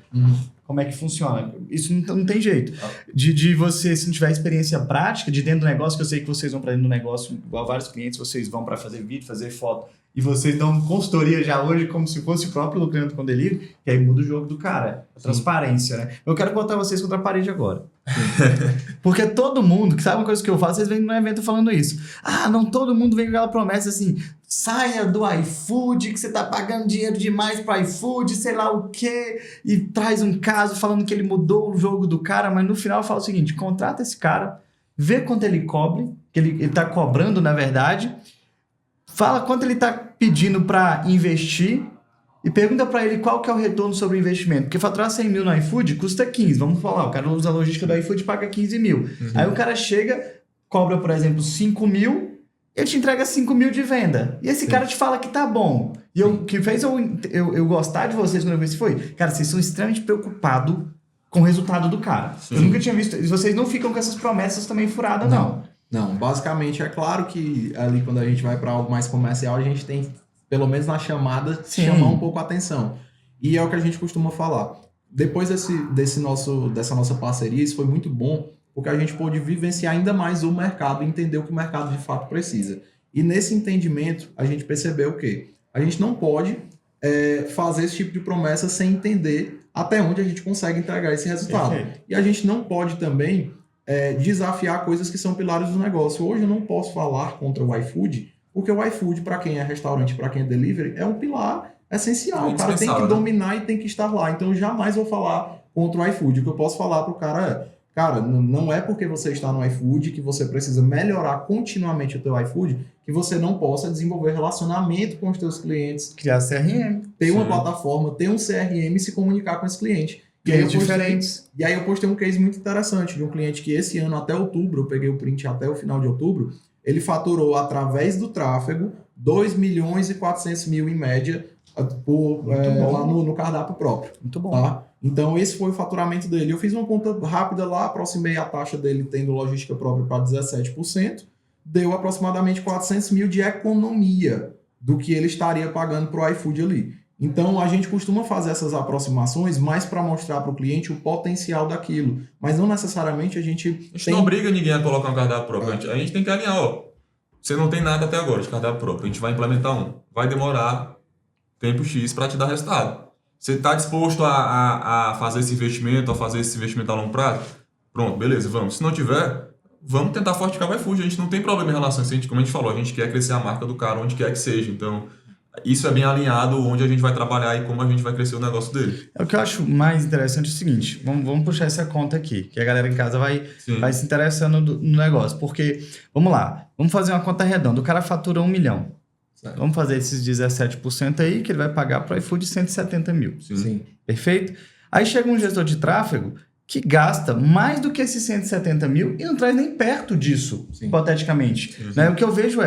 Como é que funciona? Isso não tem jeito. De você, se não tiver experiência prática de dentro do negócio, que eu sei que vocês vão para dentro do negócio, igual vários clientes, vocês vão para fazer vídeo, fazer foto, e vocês dão consultoria já hoje como se fosse o próprio lucrando com delivery, que aí muda o jogo do cara. A transparência, né? Eu quero botar vocês contra a parede agora. Porque todo mundo, que sabe uma coisa que eu faço, vocês vêm no evento falando isso. Não todo mundo vem com aquela promessa assim, saia do iFood, que você tá pagando dinheiro demais pro iFood, sei lá o quê, e traz um caso falando que ele mudou o jogo do cara, mas no final fala o seguinte, contrata esse cara, vê quanto ele cobre, que ele tá cobrando na verdade, fala quanto ele tá pedindo para investir e pergunta para ele qual que é o retorno sobre o investimento. Porque faturar 100 mil no iFood custa 15. Vamos falar, o cara usa a logística do iFood e paga 15 mil. Aí o cara chega, cobra, por exemplo, 5 mil, ele te entrega 5 mil de venda. E esse cara te fala que tá bom. E o que fez eu gostar de vocês quando eu vi isso foi, cara, vocês são extremamente preocupados com o resultado do cara. Sim. Eu nunca tinha visto. Vocês não ficam com essas promessas também furadas, não. Não, basicamente é claro que ali quando a gente vai para algo mais comercial, a gente tem, pelo menos na chamada, chamar um pouco a atenção. E é o que a gente costuma falar. Depois dessa nossa parceria, isso foi muito bom, porque a gente pôde vivenciar ainda mais o mercado e entender o que o mercado de fato precisa. E nesse entendimento, a gente percebeu o quê? A gente não pode fazer esse tipo de promessa sem entender até onde a gente consegue entregar esse resultado. Perfeito. E a gente não pode também desafiar coisas que são pilares do negócio. Hoje eu não posso falar contra o iFood, porque o iFood, para quem é restaurante, para quem é delivery, é um pilar essencial. O cara tem que dominar e tem que estar lá. Então eu jamais vou falar contra o iFood. O que eu posso falar para o cara cara, não é porque você está no iFood que você precisa melhorar continuamente o teu iFood que você não possa desenvolver relacionamento com os teus clientes. Criar CRM. Ter uma plataforma, ter um CRM e se comunicar com esse cliente. E aí eu postei um case muito interessante de um cliente que esse ano, até outubro, eu peguei o print até o final de outubro, ele faturou através do tráfego 2.400.000 em média lá no cardápio próprio. Muito bom. Tá? Então esse foi o faturamento dele. Eu fiz uma conta rápida lá, aproximei a taxa dele tendo logística própria para 17%, deu aproximadamente 400 mil de economia do que ele estaria pagando para o iFood ali. Então, a gente costuma fazer essas aproximações mais para mostrar para o cliente o potencial daquilo. Mas não necessariamente a gente não obriga ninguém a colocar um cardápio próprio. A gente tem que alinhar, você não tem nada até agora de cardápio próprio. A gente vai implementar um. Vai demorar tempo X para te dar resultado. Você está disposto a fazer esse investimento, a longo prazo? Pronto, beleza, vamos. Se não tiver, vamos tentar fortificar o iFood. A gente não tem problema em relação a isso. Como a gente falou, a gente quer crescer a marca do cara onde quer que seja. Então, isso é bem alinhado onde a gente vai trabalhar e como a gente vai crescer o negócio dele. O que eu acho mais interessante é o seguinte, vamos puxar essa conta aqui, que a galera em casa vai se interessando no negócio. Porque, vamos lá, vamos fazer uma conta redonda. O cara fatura 1 milhão. Certo. Vamos fazer esses 17% aí, que ele vai pagar para o iFood 170 mil. Sim. Perfeito? Aí chega um gestor de tráfego que gasta mais do que esses 170 mil e não traz nem perto disso, hipoteticamente. Né? O que eu vejo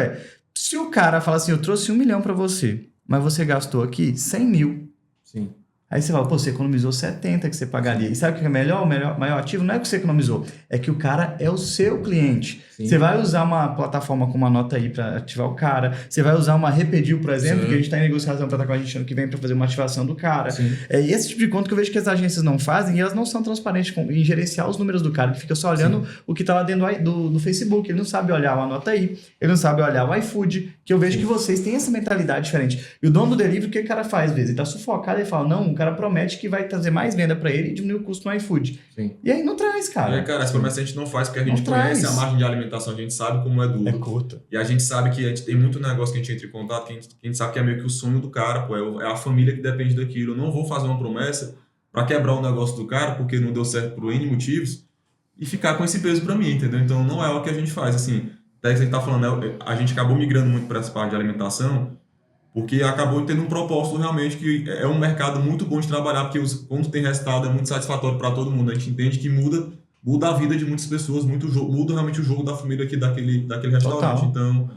se o cara fala assim, eu trouxe 1 milhão para você, mas você gastou aqui 100 mil. Sim. Aí você fala, você economizou 70 que você pagaria. E sabe o que é melhor? O maior ativo não é que você economizou, é que o cara é o seu cliente. Sim. Você vai usar uma plataforma como a Nota aí para ativar o cara. Você vai usar uma Repediu, por exemplo, que a gente está em negociação para estar com a gente ano que vem para fazer uma ativação do cara. Esse tipo de conta que eu vejo que as agências não fazem e elas não são transparentes em gerenciar os números do cara. Ele fica só olhando o que está lá dentro do Facebook. Ele não sabe olhar o Anota aí, ele não sabe olhar o iFood, que eu vejo que vocês têm essa mentalidade diferente. E o dono do delivery, o que o cara faz às vezes? Ele está sufocado e fala, não, o cara promete que vai trazer mais venda para ele e diminuir o custo no iFood. Sim. E aí não traz, cara. Cara, essa promessa a gente não faz porque a gente conhece a margem de alimentação, a gente sabe como é duro. É curto. E a gente sabe que a gente tem muito negócio que a gente entra em contato, que a gente sabe que é meio que o sonho do cara, é a família que depende daquilo. Eu não vou fazer uma promessa para quebrar o negócio do cara porque não deu certo por N motivos e ficar com esse peso para mim, entendeu? Então não é o que a gente faz. Assim, até que você tá falando, a gente acabou migrando muito para essa parte de alimentação porque acabou tendo um propósito realmente que é um mercado muito bom de trabalhar, porque quando tem resultado é muito satisfatório para todo mundo. A gente entende que muda a vida de muitas pessoas, muda realmente o jogo da família aqui daquele restaurante. Total. Então,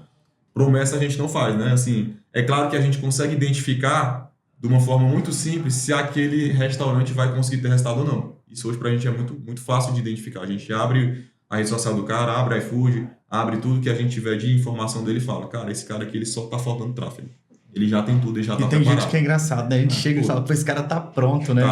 promessa a gente não faz, né? Assim, é claro que a gente consegue identificar de uma forma muito simples se aquele restaurante vai conseguir ter resultado ou não. Isso hoje pra gente é muito, muito fácil de identificar. A gente abre a rede social do cara, abre iFood, abre tudo que a gente tiver de informação dele e fala, cara, esse cara aqui ele só tá faltando tráfego. Ele já tem tudo, ele já tá preparado. E tem gente que é engraçado, né? A gente chega e fala, pô, esse cara tá pronto, né?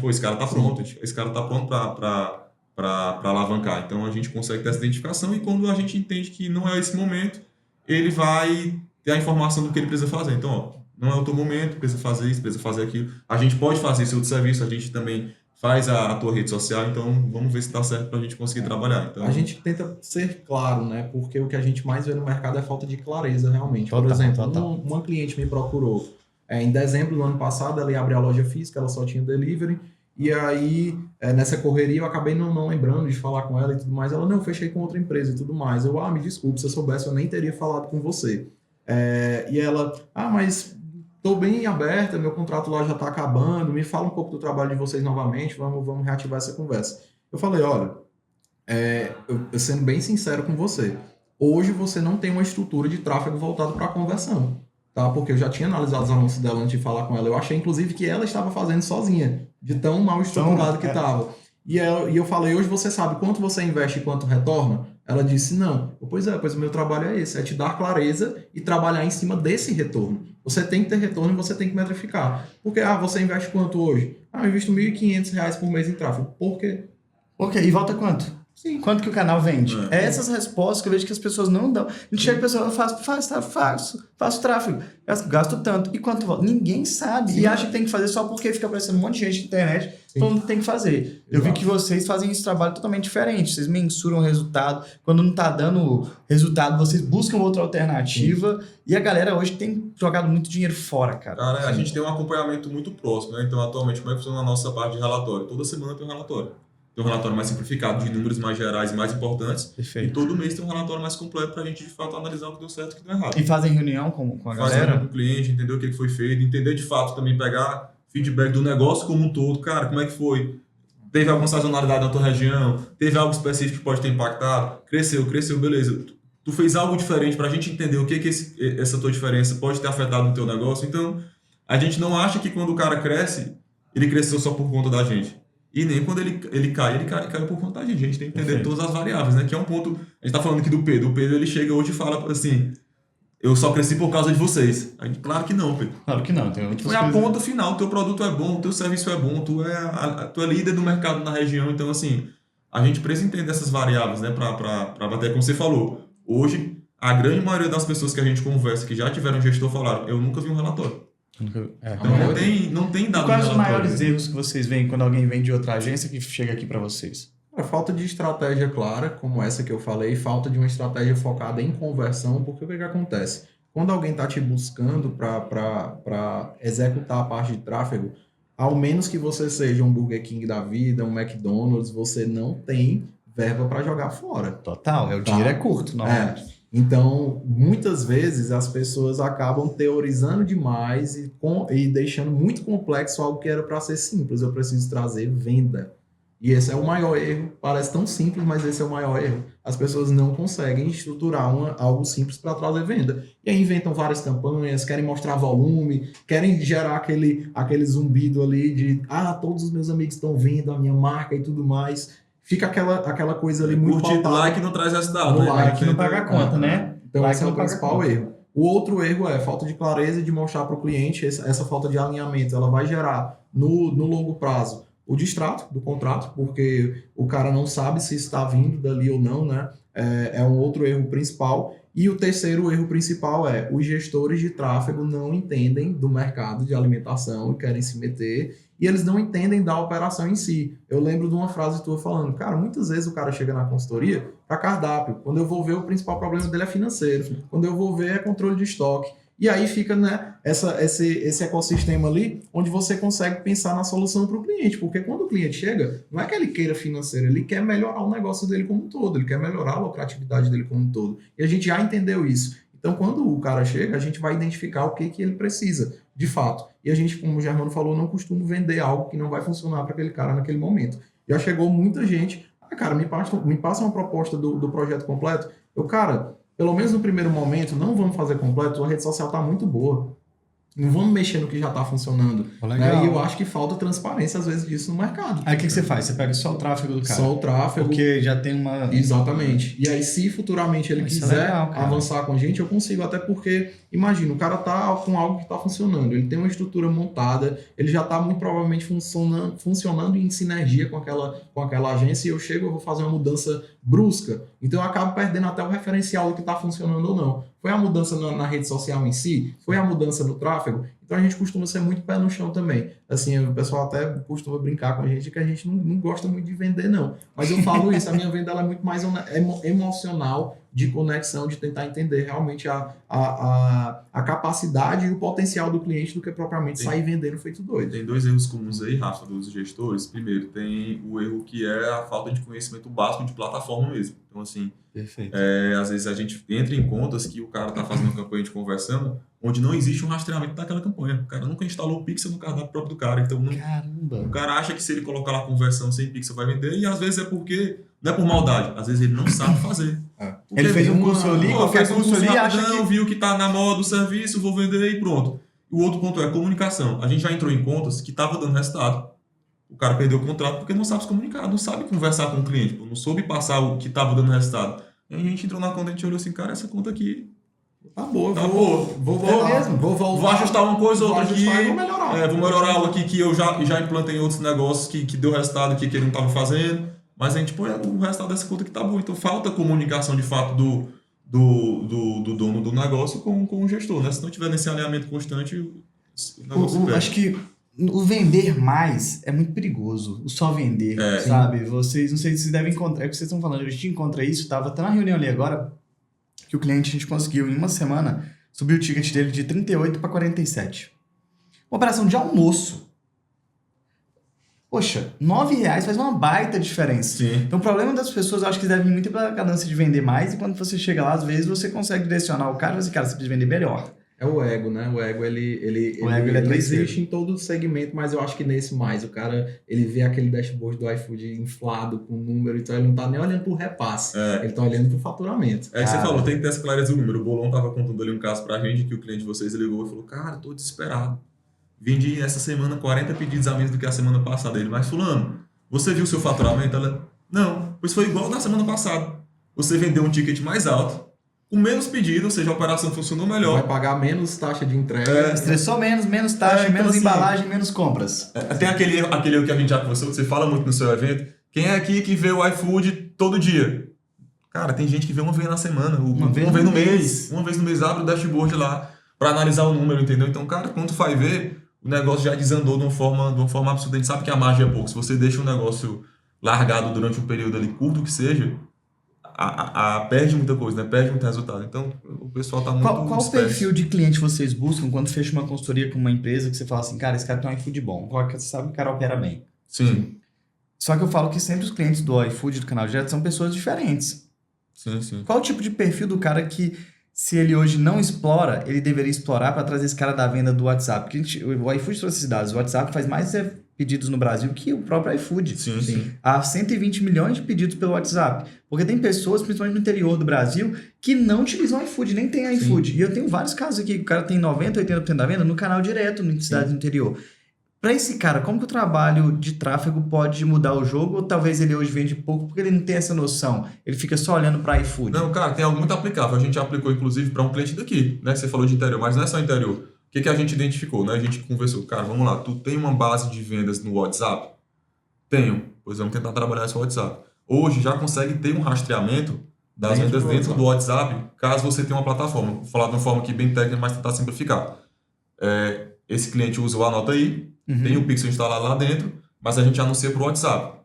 Esse cara tá pronto. Esse cara tá pronto para alavancar. Então, a gente consegue ter essa identificação e quando a gente entende que não é esse momento, ele vai ter a informação do que ele precisa fazer. Então, não é o teu momento, precisa fazer isso, precisa fazer aquilo. A gente pode fazer esse outro serviço, a gente também faz a tua rede social, então vamos ver se está certo para a gente conseguir trabalhar. Então, a gente tenta ser claro, né? Porque o que a gente mais vê no mercado é falta de clareza, realmente. Total, por exemplo, uma cliente me procurou em dezembro do ano passado, ela ia abrir a loja física, ela só tinha delivery, e aí, nessa correria, eu acabei não lembrando de falar com ela e tudo mais. Ela, não, fechei com outra empresa e tudo mais. Eu, me desculpe, se eu soubesse, eu nem teria falado com você. E ela, mas tô bem aberta, meu contrato lá já tá acabando, me fala um pouco do trabalho de vocês novamente, vamos reativar essa conversa. Eu falei, olha, eu sendo bem sincero com você, hoje você não tem uma estrutura de tráfego voltado para conversão, tá? Porque eu já tinha analisado os anúncios dela antes de falar com ela. Eu achei, inclusive, que ela estava fazendo sozinha, de tão mal estruturado que estava. E eu falei, hoje você sabe quanto você investe e quanto retorna? Ela disse, não. Pois o meu trabalho é esse, é te dar clareza e trabalhar em cima desse retorno. Você tem que ter retorno e você tem que metrificar. Porque, você investe quanto hoje? Eu invisto R$ 1.500 por mês em tráfego. Por quê? Ok, e volta quanto? Sim. Quanto que o canal vende? Essas respostas que eu vejo que as pessoas não dão. A gente chega e a pessoa, eu faço tráfego, gasto tanto. E quanto volta? Ninguém sabe. Sim. E acha que tem que fazer só porque fica aparecendo um monte de gente na internet. Sim. Todo mundo tem que fazer. Eu vi que vocês fazem esse trabalho totalmente diferente. Vocês mensuram o resultado. Quando não tá dando resultado, vocês buscam outra alternativa. Sim. E a galera hoje tem jogado muito dinheiro fora, cara. Cara, a gente tem um acompanhamento muito próximo, né? Então, atualmente, como é que funciona a nossa parte de relatório? Toda semana tem um relatório. Tem um relatório mais simplificado, de números mais gerais e mais importantes. Perfeito. E todo mês tem um relatório mais completo para a gente, de fato, analisar o que deu certo e o que deu errado. E fazem reunião com a galera? Fazem reunião com o cliente, entender o que foi feito, entender de fato também, pegar feedback do negócio como um todo. Cara, como é que foi? Teve alguma sazonalidade na tua região? Teve algo específico que pode ter impactado? Cresceu, beleza. Tu fez algo diferente para a gente entender o que essa tua diferença pode ter afetado no teu negócio. Então, a gente não acha que quando o cara cresce, ele cresceu só por conta da gente. E nem quando ele cai por conta da gente. A gente tem que entender todas as variáveis, né? Que é um ponto... A gente tá falando aqui do Pedro. O Pedro, ele chega hoje e fala assim... Eu só cresci por causa de vocês. Claro que não, Pedro. Claro que não. Tem foi a ponta final. O teu produto é bom, o teu serviço é bom, tu é líder do mercado na região. Então, assim, a gente precisa entender essas variáveis, né? Pra bater, como você falou. Hoje, a grande maioria das pessoas que a gente conversa, que já tiveram gestor, falaram, eu nunca vi um relatório. Então não tem dado. Quais os maiores erros que vocês veem quando alguém vem de outra agência que chega aqui para vocês? A falta de estratégia clara, como essa que eu falei, falta de uma estratégia focada em conversão, porque o que acontece? Quando alguém está te buscando para executar a parte de tráfego, ao menos que você seja um Burger King da vida, um McDonald's, você não tem verba para jogar fora. Total, o dinheiro é curto, normalmente. Então, muitas vezes as pessoas acabam teorizando demais e deixando muito complexo algo que era para ser simples. Eu preciso trazer venda. E esse é o maior erro. Parece tão simples, mas esse é o maior erro. As pessoas não conseguem estruturar algo simples para trazer venda. E aí inventam várias campanhas, querem mostrar volume, querem gerar aquele zumbido ali de todos os meus amigos estão vendo a minha marca e tudo mais. Fica aquela coisa ali muito curtir, like não traz resultado. Né? Like não paga a conta, né? Então like esse é o principal erro. O outro erro é falta de clareza de mostrar para o cliente essa falta de alinhamento. Ela vai gerar, no longo prazo, o distrato do contrato, porque o cara não sabe se está vindo dali ou não, né? É um outro erro principal. E o terceiro erro principal é os gestores de tráfego não entendem do mercado de alimentação e querem se meter, e eles não entendem da operação em si. Eu lembro de uma frase tua falando, cara, muitas vezes o cara chega na consultoria para cardápio. Quando eu vou ver, o principal problema dele é financeiro. Quando eu vou ver, é controle de estoque. E aí fica, né, esse ecossistema ali, onde você consegue pensar na solução para o cliente. Porque quando o cliente chega, não é que ele queira financeiro, ele quer melhorar o negócio dele como um todo, ele quer melhorar a lucratividade dele como um todo. E a gente já entendeu isso. Então, quando o cara chega, a gente vai identificar o que ele precisa, de fato. E a gente, como o Germano falou, não costuma vender algo que não vai funcionar para aquele cara naquele momento. Já chegou muita gente, cara, me passa uma proposta do projeto completo. Cara, pelo menos no primeiro momento, não vamos fazer completo, a rede social está muito boa. Não vamos mexer no que já está funcionando. Né? E eu acho que falta transparência, às vezes, disso no mercado. Aí o que você faz? Você pega só o tráfego do cara. Só o tráfego. Porque já tem uma... Exatamente. E aí, se futuramente ele quiser avançar com a gente, eu consigo. Até porque, imagina, o cara tá com algo que está funcionando. Ele tem uma estrutura montada, ele já está muito provavelmente funcionando em sinergia com aquela agência, e eu chego, eu vou fazer uma mudança brusca. Então, eu acabo perdendo até o referencial do que está funcionando ou não. Foi a mudança na rede social em si? Foi a mudança no tráfego? Então a gente costuma ser muito pé no chão também. Assim, o pessoal até costuma brincar com a gente que a gente não gosta muito de vender, não. Mas eu falo isso, a minha venda ela é muito mais emocional, de conexão, de tentar entender realmente a capacidade e o potencial do cliente do que propriamente sair vendendo feito doido. Tem dois erros comuns aí, Rafa, dos gestores. Primeiro, tem o erro que é a falta de conhecimento básico de plataforma mesmo. Então, assim, às vezes a gente entra em contas que o cara está fazendo uma campanha de conversão onde não existe um rastreamento daquela campanha. campanha. O cara nunca instalou o pixel no cardápio próprio do cara. Então, o Caramba. cara acha que se ele colocar lá a conversão sem pixel vai vender, e às vezes é porque, não é por maldade, às vezes ele não sabe fazer. Porque Ele fez um curso ali, qualquer curso ali, acha rapidão, que... viu que tá na moda o serviço, vou vender e pronto. O outro ponto é comunicação. A gente já entrou em contas que tava dando resultado. O cara perdeu o contrato porque não sabe se comunicar, não sabe conversar com o cliente, não soube passar o que tava dando resultado. E a gente entrou na conta e a gente olhou assim, cara, essa conta aqui Tá boa, tá vou voltar. mesmo? Vou voltar. vou ajustar uma coisa ou outra aqui. Ajustar e vou melhorar. Vou melhorar o aqui que eu já implantei em outros negócios que deu resultado aqui que ele não estava fazendo. Mas a gente põe o resultado dessa conta que tá bom. Então falta comunicação de fato do dono do negócio com o gestor, né? Se não tiver nesse alinhamento constante, o negócio perde. Acho que o vender mais é muito perigoso. O só vender, sabe? Vocês, não sei se vocês devem encontrar, é o que vocês estão falando, a gente encontra isso, tava até na reunião ali agora, que o cliente, a gente conseguiu, em uma semana, subir o ticket dele de 38 para 47. Uma operação de almoço. Poxa, R$9 faz uma baita diferença. Sim. Então o problema das pessoas, eu acho que devem muito pela ganância de vender mais, e quando você chega lá, às vezes você consegue direcionar o cara e fala assim, cara, você precisa vender melhor. É o ego, né? O ego, ele é traiçoeiro. existe em todo segmento, mas eu acho que nesse mais. O cara, ele vê aquele dashboard do iFood inflado com número, então ele não tá nem olhando pro repasse. Ele tá olhando pro faturamento. É que você falou, tem que ter essa clareza do número. O Bolão tava contando ali um caso pra gente que o cliente de vocês ligou e falou, cara, tô desesperado. Vendi essa semana 40 pedidos a menos do que a semana passada. Ele, mas fulano, você viu o seu faturamento? Ela, não, pois foi igual na semana passada. Você vendeu um ticket mais alto, com menos pedido, ou seja, a operação funcionou melhor. Vai pagar menos taxa de entrega. Estressou menos taxa, então, menos assim, embalagem, menos compras. Tem aquele erro que a gente já conversou, que você fala muito no seu evento. Quem é aqui que vê o iFood todo dia? Cara, tem gente que vê uma vez na semana, uma vez no mês. Uma vez no mês abre o dashboard lá para analisar o número, entendeu? Então, cara, quando tu vai ver, o negócio já desandou de uma forma absurda. A gente sabe que a margem é pouco. Se você deixa um negócio largado durante um período ali curto que seja, perde muita coisa, né? Perde muito resultado. Então, o pessoal tá muito Qual o perfil de cliente vocês buscam quando fecha uma consultoria com uma empresa que você fala assim, cara, esse cara tem um iFood bom, você sabe que o cara opera bem. Sim. Só que eu falo que sempre os clientes do iFood, do canal direto, são pessoas diferentes. Sim. Qual o tipo de perfil do cara que, se ele hoje não explora, ele deveria explorar para trazer esse cara da venda do WhatsApp? Porque o iFood trouxe esses dados. O WhatsApp faz mais pedidos no Brasil que o próprio iFood. Sim. Há 120 milhões de pedidos pelo WhatsApp. Porque tem pessoas, principalmente no interior do Brasil, que não utilizam iFood, nem tem iFood. E eu tenho vários casos aqui, que o cara tem 90%, 80% da venda no canal direto, em cidades do interior. Para esse cara, como que o trabalho de tráfego pode mudar o jogo? Ou talvez ele hoje vende pouco porque ele não tem essa noção? Ele fica só olhando para iFood? Não, cara, tem algo muito aplicável. A gente já aplicou, inclusive, para um cliente daqui, né? Você falou de interior, mas não é só interior. O que a gente identificou, né? A gente conversou, cara, vamos lá, tu tem uma base de vendas no WhatsApp? Tenho. Pois vamos tentar trabalhar esse WhatsApp. Hoje já consegue ter um rastreamento das vendas dentro do WhatsApp, caso você tenha uma plataforma. Vou falar de uma forma aqui bem técnica, mas tentar simplificar. Esse cliente usa o Anota Aí, tem o Pixel instalado lá dentro, mas a gente anuncia para o WhatsApp.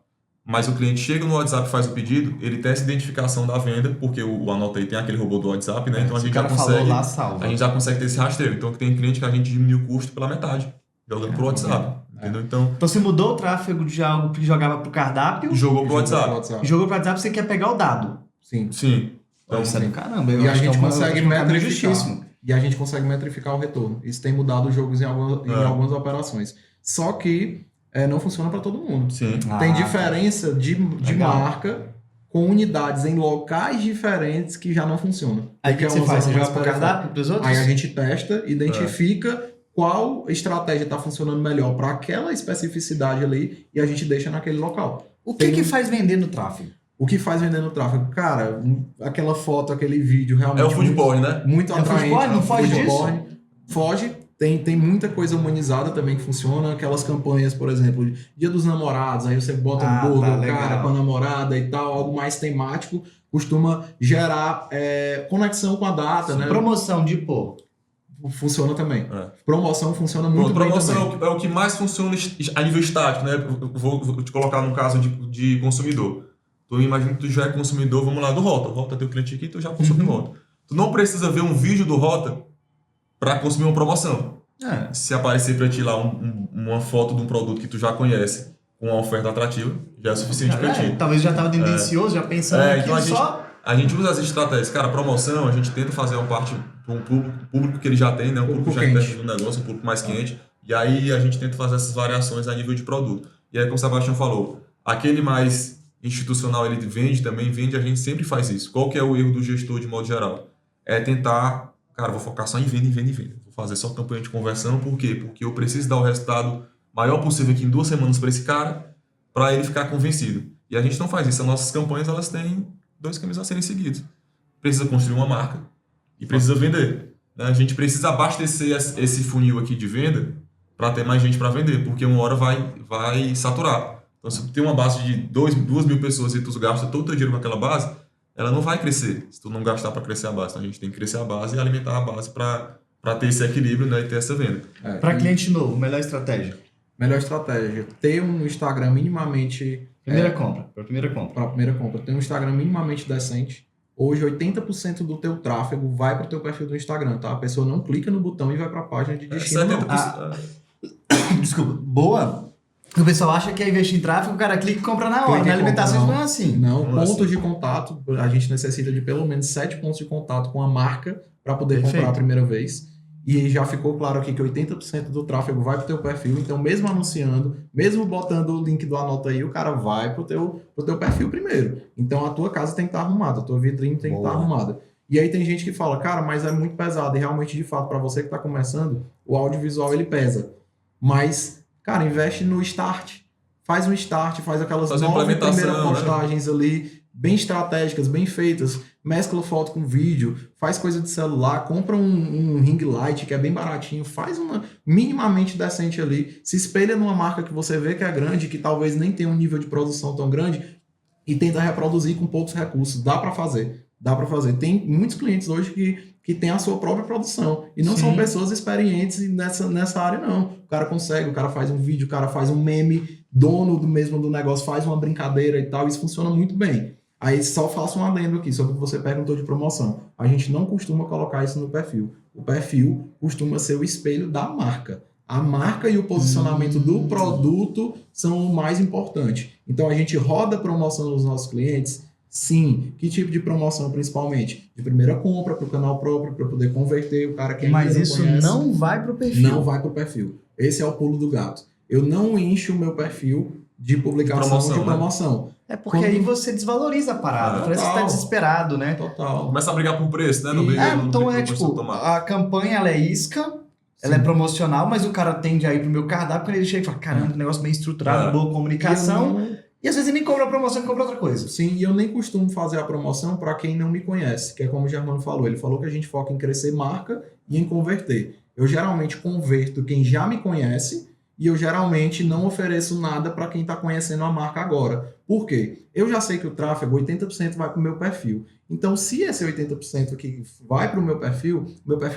Mas o cliente chega no WhatsApp e faz o pedido, ele tem essa identificação da venda, porque o Anota Aí tem aquele robô do WhatsApp, né? Então a gente já consegue. Lá, salva. A gente já consegue ter esse rastreio. Então tem cliente que a gente diminui o custo pela metade, jogando pro WhatsApp. Entendeu? Então você mudou o tráfego de algo que jogava pro cardápio, jogou pro WhatsApp. Jogou pro WhatsApp, você quer pegar o dado. Sim. Então, caramba, E a gente consegue metrificar. justíssimo. E a gente consegue metrificar o retorno. Isso tem mudado os jogos em algumas operações. Só que não funciona para todo mundo. Sim. Tem diferença de Legal. marca com unidades em locais diferentes que já não funcionam. Aí o que Porque você faz? Você uma joga pro cardápio pros outros? Aí a gente testa, identifica qual estratégia está funcionando melhor para aquela especificidade ali e a gente deixa naquele local. O que faz vender no tráfego? O que faz vender no tráfego? Cara, aquela foto, aquele vídeo realmente... É o food porn, né? Muito É o atraente. food porn? Não foge Food disso? porn. Foge. Tem muita coisa humanizada também que funciona. Aquelas campanhas, por exemplo, Dia dos Namorados, aí você bota um burger, tá, o cara legal. com a namorada e tal, algo mais temático, costuma gerar conexão com a data, né? Promoção de pô. Funciona também. Promoção funciona muito bem promoção também. é o que mais funciona a nível estático, né? Vou te colocar num caso de consumidor. Tu imagina que tu já é consumidor, vamos lá, do Rota. O Rota tem o cliente aqui, tu já consome Rota. Tu não precisa ver um vídeo do Rota para consumir uma promoção. Se aparecer para ti lá uma foto de um produto que tu já conhece com uma oferta atrativa, já é suficiente para ti. Talvez já estava tendencioso, já pensando então aqui A gente usa as estratégias. Cara, promoção, a gente tenta fazer uma parte para um público que ele já tem, né? Um público já interno do negócio, um público mais quente. E aí a gente tenta fazer essas variações a nível de produto. E aí, como o Sebastião falou, aquele mais institucional, ele vende, a gente sempre faz isso. Qual que é o erro do gestor de modo geral? É tentar, cara, vou focar só em venda. Vou fazer só campanha de conversão, por quê? Porque eu preciso dar o resultado maior possível aqui em 2 semanas para esse cara, para ele ficar convencido. E a gente não faz isso. As nossas campanhas, elas têm 2 caminhos a serem seguidos. Precisa construir uma marca e precisa vender. Né? A gente precisa abastecer esse funil aqui de venda para ter mais gente para vender, porque uma hora vai saturar. Então, se tu tem uma base de 2.000 pessoas e tu gasta todo o teu dinheiro com aquela base, ela não vai crescer se tu não gastar para crescer a base. Então, a gente tem que crescer a base e alimentar a base para ter esse equilíbrio, né, e ter essa venda. Para cliente novo, melhor estratégia? Melhor estratégia, ter um Instagram minimamente... Para a primeira compra. Ter um Instagram minimamente decente. Hoje, 80% do teu tráfego vai para o teu perfil do Instagram, tá? A pessoa não clica no botão e vai para a página de destino, Desculpa. Boa. O pessoal acha que é investir em tráfego, o cara clica e compra na hora. Na alimentação não é assim. Não, pontos de contato. A gente necessita de pelo menos 7 pontos de contato com a marca para poder comprar a primeira vez. E já ficou claro aqui que 80% do tráfego vai para o teu perfil. Então, mesmo anunciando, mesmo botando o link do Anota aí, o cara vai para o teu perfil primeiro. Então, a tua casa tem que estar arrumada, a tua vitrine tem que estar arrumada. E aí tem gente que fala, cara, mas é muito pesado. E realmente, de fato, para você que está começando, o audiovisual, ele pesa. Mas, cara, investe no start. Faz um start, faz aquelas 9 primeiras postagens, né, ali, bem estratégicas, bem feitas. Mescla foto com vídeo, faz coisa de celular, compra um ring light que é bem baratinho, faz uma minimamente decente ali, se espelha numa marca que você vê que é grande, que talvez nem tenha um nível de produção tão grande e tenta reproduzir com poucos recursos. Dá para fazer. Tem muitos clientes hoje que têm a sua própria produção e não são pessoas experientes nessa área, não. O cara consegue, o cara faz um vídeo, o cara faz um meme, dono do negócio, faz uma brincadeira e tal, isso funciona muito bem. Aí só faço um adendo aqui sobre o que você perguntou de promoção. A gente não costuma colocar isso no perfil. O perfil costuma ser o espelho da marca. A marca e o posicionamento do produto são o mais importante. Então a gente roda promoção nos nossos clientes. Sim. Que tipo de promoção principalmente? De primeira compra para o canal próprio, para poder converter o cara que ainda não conhece. Mas isso não vai para o perfil. Não vai para o perfil. Esse é o pulo do gato. Eu não encho o meu perfil de publicação de promoção. Né? É porque aí você desvaloriza a parada. Parece que você tá desesperado, né? Total. Começa a brigar por preço, né? Então a campanha, ela é isca, ela é promocional, mas o cara tende a ir pro meu cardápio, quando ele chega e fala, caramba, negócio bem estruturado, boa comunicação. E às vezes ele nem compra a promoção, ele compra outra coisa. Sim, e eu nem costumo fazer a promoção para quem não me conhece, que é como o Germano falou. Ele falou que a gente foca em crescer marca e em converter. Eu geralmente converto quem já me conhece e eu geralmente não ofereço nada para quem está conhecendo a marca agora. Por quê? Eu já sei que o tráfego, 80% vai para o meu perfil. Então, se esse 80% que vai para o meu perfil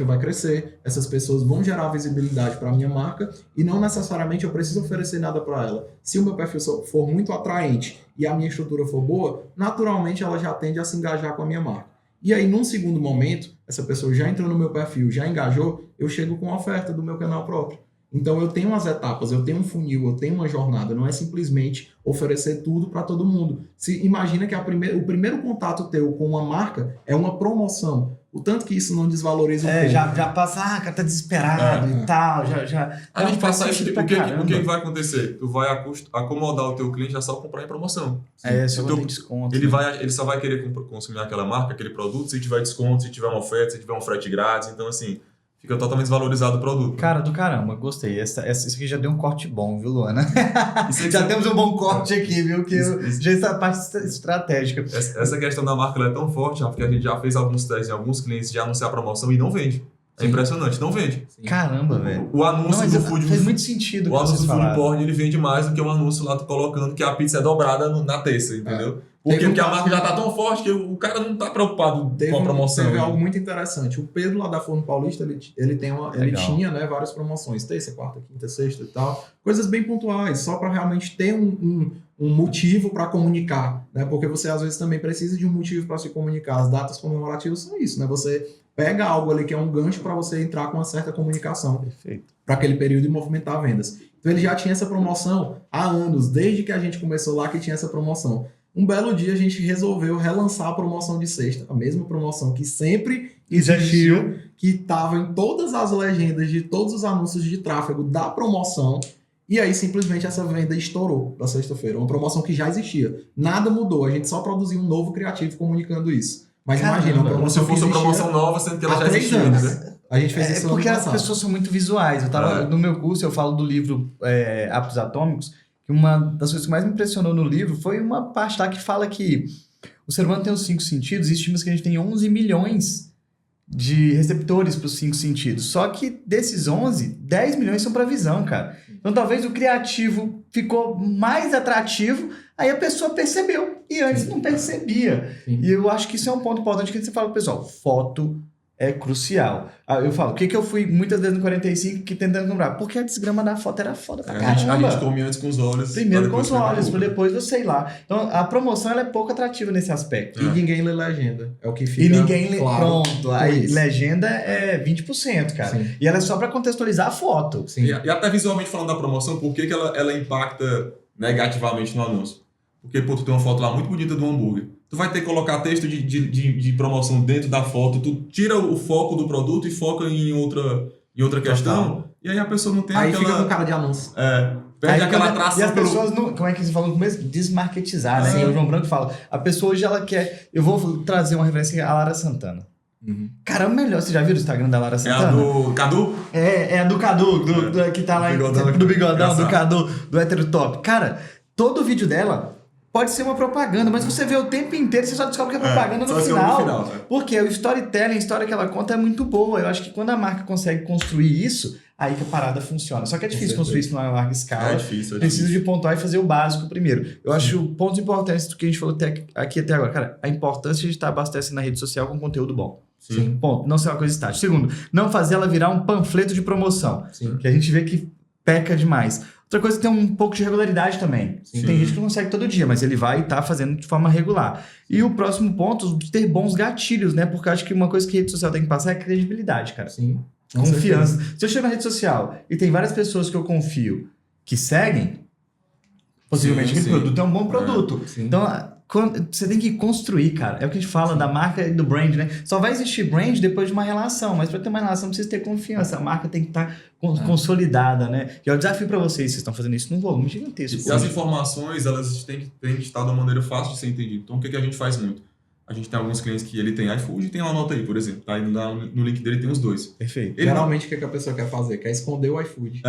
vai crescer, essas pessoas vão gerar visibilidade para a minha marca e não necessariamente eu preciso oferecer nada para ela. Se o meu perfil for muito atraente e a minha estrutura for boa, naturalmente ela já tende a se engajar com a minha marca. E aí, num segundo momento, essa pessoa já entrou no meu perfil, já engajou, eu chego com a oferta do meu canal próprio. Então, eu tenho umas etapas, eu tenho um funil, eu tenho uma jornada, não é simplesmente oferecer tudo para todo mundo. Imagina que o primeiro contato teu com uma marca é uma promoção. O tanto que isso não desvaloriza o pouco. Já passa, cara tá desesperado e tal, A gente passa isso, o que vai acontecer? Tu vai acomodar o teu cliente a só comprar em promoção. Se eu tem desconto. Ele só vai querer consumir aquela marca, aquele produto, se tiver desconto, se tiver uma oferta, se tiver um frete grátis. Então, assim, fica totalmente desvalorizado o produto. Cara, do caramba, gostei. Isso aqui já deu um corte bom, viu, Luana? Já temos um bom corte aqui, viu? Que já está a parte estratégica. Essa questão da marca ela é tão forte, porque a gente já fez alguns testes em alguns clientes de anunciar a promoção e não vende. É impressionante, não vende. Sim. Caramba, velho. O anúncio do food... Faz muito sentido. O anúncio do food porn, ele vende mais do que o anúncio lá colocando que a pizza é dobrada na terça, entendeu? Porque a marca já tá tão forte que o cara não tá preocupado com a promoção. Teve algo muito interessante. O Pedro lá da Forno Paulista, ele tinha, né, várias promoções. Terça, quarta, quinta, sexta e tal. Coisas bem pontuais, só para realmente ter um motivo para comunicar, né? Porque você às vezes também precisa de um motivo para se comunicar. As datas comemorativas são isso, né? Você pega algo ali que é um gancho para você entrar com uma certa comunicação para aquele período e movimentar vendas. Então ele já tinha essa promoção há anos, desde que a gente começou lá que tinha essa promoção. Um belo dia a gente resolveu relançar a promoção de sexta, a mesma promoção que sempre existiu, que estava em todas as legendas de todos os anúncios de tráfego da promoção. E aí, simplesmente, essa venda estourou da sexta-feira. Uma promoção que já existia. Nada mudou. A gente só produziu um novo criativo comunicando isso. Mas imagina, uma Como se promoção fosse uma que promoção nova, sendo que ela há já 3 existia, anos. né? A gente fez isso porque ano as passado. pessoas são muito visuais. Eu tava no meu curso, eu falo do livro Hábitos Atômicos, que uma das coisas que mais me impressionou no livro foi uma parte lá que fala que o ser humano tem os 5 sentidos e estima que a gente tem 11 milhões de receptores para os 5 sentidos. Só que desses 11, 10 milhões são para visão, cara. Então talvez o criativo ficou mais atrativo, aí a pessoa percebeu e antes não percebia. Sim. E eu acho que isso é um ponto importante que você fala pro pessoal, foto é crucial. Eu falo, o que eu fui muitas vezes no 45 que tentando lembrar? Porque a desgrama da foto era foda pra A caramba. gente come antes com os olhos. Primeiro com pra os depois olhos, pegar pra depois você ir lá. Então a promoção ela é pouco atrativa nesse aspecto. E ninguém lê legenda. É o que fica E ninguém lê. claro. Pronto, a isso. legenda é 20%, cara. Sim. E ela é só pra contextualizar a foto. Sim. E até visualmente falando da promoção, por que ela impacta negativamente no anúncio? Porque, pô, tu tem uma foto lá muito bonita do hambúrguer. Tu vai ter que colocar texto de promoção dentro da foto, tu tira o foco do produto e foca em outra questão, e aí a pessoa não tem Aí aquela... fica com cara de anúncio. Perde Aí, aquela e atração as pelo... pessoas, não, como é que você falou no começo? Desmarketizar, né? Sim. Que o João Branco fala. A pessoa hoje ela quer... Eu vou trazer uma referência à Lara Santana. Uhum. Cara, o melhor, você já viu o Instagram da Lara É a Santana? do Cadu? É a do Cadu, que tá lá Bigodão, do bigodão, engraçado. do Cadu, do hétero top. Cara, todo vídeo dela pode ser uma propaganda, mas você vê o tempo inteiro, você só descobre que é propaganda só no descobre final. no final, né? Porque o storytelling, a história que ela conta é muito boa. Eu acho que quando a marca consegue construir isso, aí que a parada funciona. Só que é difícil construir isso numa larga escala. É difícil. Preciso de pontuar e fazer o básico primeiro. Eu acho pontos importantes do que a gente falou aqui até agora. Cara, a importância de estar abastecendo na rede social com conteúdo bom. Sim. Ponto. Não ser uma coisa estática. Segundo, não fazer ela virar um panfleto de promoção. Sim. Que a gente vê que peca demais. Outra coisa é ter um pouco de regularidade também. Sim. Tem gente que não consegue todo dia, mas ele vai estar fazendo de forma regular. E o próximo ponto, ter bons gatilhos, né? Porque eu acho que uma coisa que a rede social tem que passar é credibilidade, cara. Sim. Com Confiança. certeza. Se eu chego na rede social e tem várias pessoas que eu confio que seguem, possivelmente Sim, aquele sim. produto é um bom produto. Sim. Então, você tem que construir, cara. É o que a gente fala da marca e do brand, né? Só vai existir brand depois de uma relação, mas para ter uma relação precisa ter confiança. A marca tem que estar consolidada, né? E é o desafio para vocês estar fazendo isso num volume gigantesco. E as informações, elas têm que estar de uma maneira fácil de ser entendido. Então, o que a gente faz muito? A gente tem alguns clientes que ele tem iFood e tem uma nota aí, por exemplo. Tá aí no link dele tem os dois. Perfeito. Ele Geralmente, o que a pessoa quer fazer? Quer esconder o iFood.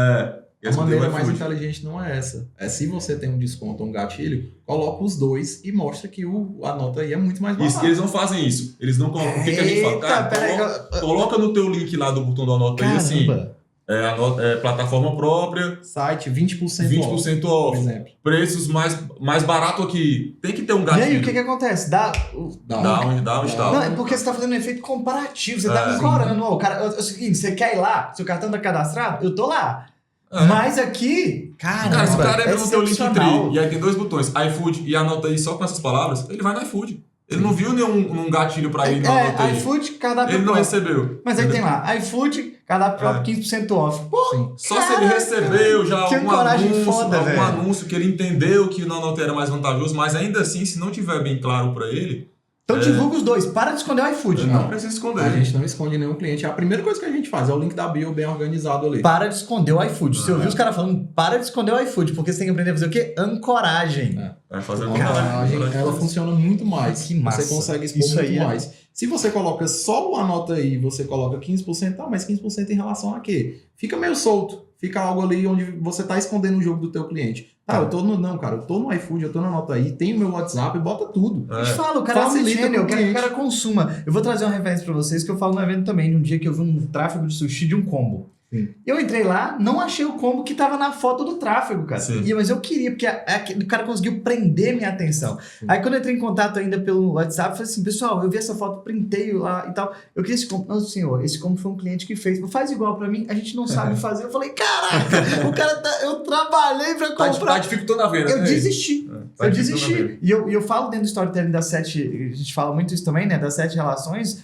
E A maneira mais inteligente não é essa. É se você tem um desconto ou um gatilho, coloca os dois e mostra que a nota aí é muito mais barata. Isso, eles não fazem isso. Eles não colocam. O que a gente fala? Eita, Cara, peraí, coloca no teu link lá do botão da nota aí assim. Caramba. Plataforma própria, Site, 20% 20% por off. exemplo. Preços mais barato aqui. Tem que ter um E gatilho. aí, o que acontece? Dá onde tá. Não, é porque você tá fazendo um efeito comparativo. Você tá É. ancorando. Ó, o cara, é o seguinte, você quer ir lá? Seu cartão tá cadastrado? Eu tô lá. É. Mas aqui, cara, Cara, se o cara entra no teu excepcional. Linktree e aí tem dois botões, iFood e anota aí só com essas palavras, ele vai no iFood. Ele não viu nenhum gatilho pra ir na nota aí. iFood, cardápio Ele não próprio. recebeu. Mas aí tem lá, iFood, cardápio próprio, 15% off. Pô, Sim. Só se ele recebeu já que algum coragem anúncio, foda, velho. anúncio que ele entendeu que na nota era mais vantajoso, mas ainda assim, se não tiver bem claro pra ele, então divulga os dois. Para de esconder o iFood. ele não precisa esconder. A gente não esconde nenhum cliente. A primeira coisa que a gente faz é o link da bio bem organizado ali. Para de esconder o iFood. Você ouviu os caras falando, para de esconder o iFood, porque você tem que aprender a fazer o quê? Ancoragem. Vai fazer A uma ancoragem, ela funciona muito mais. Que massa. Você consegue expor Isso muito aí é- mais. Se você coloca só a nota aí, você coloca 15%, tá, mas 15% em relação a quê? Fica meio solto. Fica algo ali onde você tá escondendo o jogo do teu cliente. Tá, eu tô no iFood, eu tô na nota aí, tenho meu WhatsApp, bota tudo. A gente fala, o cara Facilita assiste, eu pro quero que o cliente. cara consuma. Eu vou trazer uma referência pra vocês que eu falo no evento também, de um dia que eu vi um tráfego de sushi de um combo. Sim. Eu entrei lá, não achei o combo que tava na foto do tráfego, cara. Sim. Mas eu queria, porque o cara conseguiu prender minha atenção. Sim. Aí quando eu entrei em contato ainda pelo WhatsApp, eu falei assim, pessoal, eu vi essa foto, printei lá e tal. Eu queria esse combo. Não, senhor, esse combo foi um cliente que fez. Faz igual pra mim, a gente não sabe fazer. Eu falei, caraca, o cara eu trabalhei pra Tá comprar. dificultando a venda. Eu né? desisti. Tá Eu dificultando a desisti. E eu falo dentro do storytelling das 7, a gente fala muito isso também, né? Das 7 relações,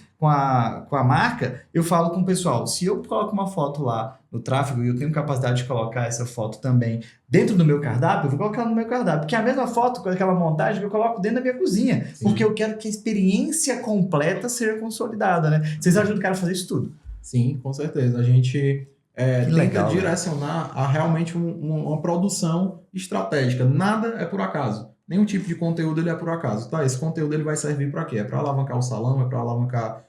com a marca, eu falo com o pessoal, se eu coloco uma foto lá no tráfego e eu tenho capacidade de colocar essa foto também dentro do meu cardápio, eu vou colocar no meu cardápio, porque é a mesma foto com aquela montagem que eu coloco dentro da minha cozinha, porque eu quero que a experiência completa seja consolidada, né? Vocês ajudam o cara a fazer isso tudo. Sim, com certeza. A gente tenta legal, direcionar a realmente uma produção estratégica. Nada é por acaso. Nenhum tipo de conteúdo ele é por acaso. Tá, esse conteúdo ele vai servir para quê? É para alavancar o salão, é para alavancar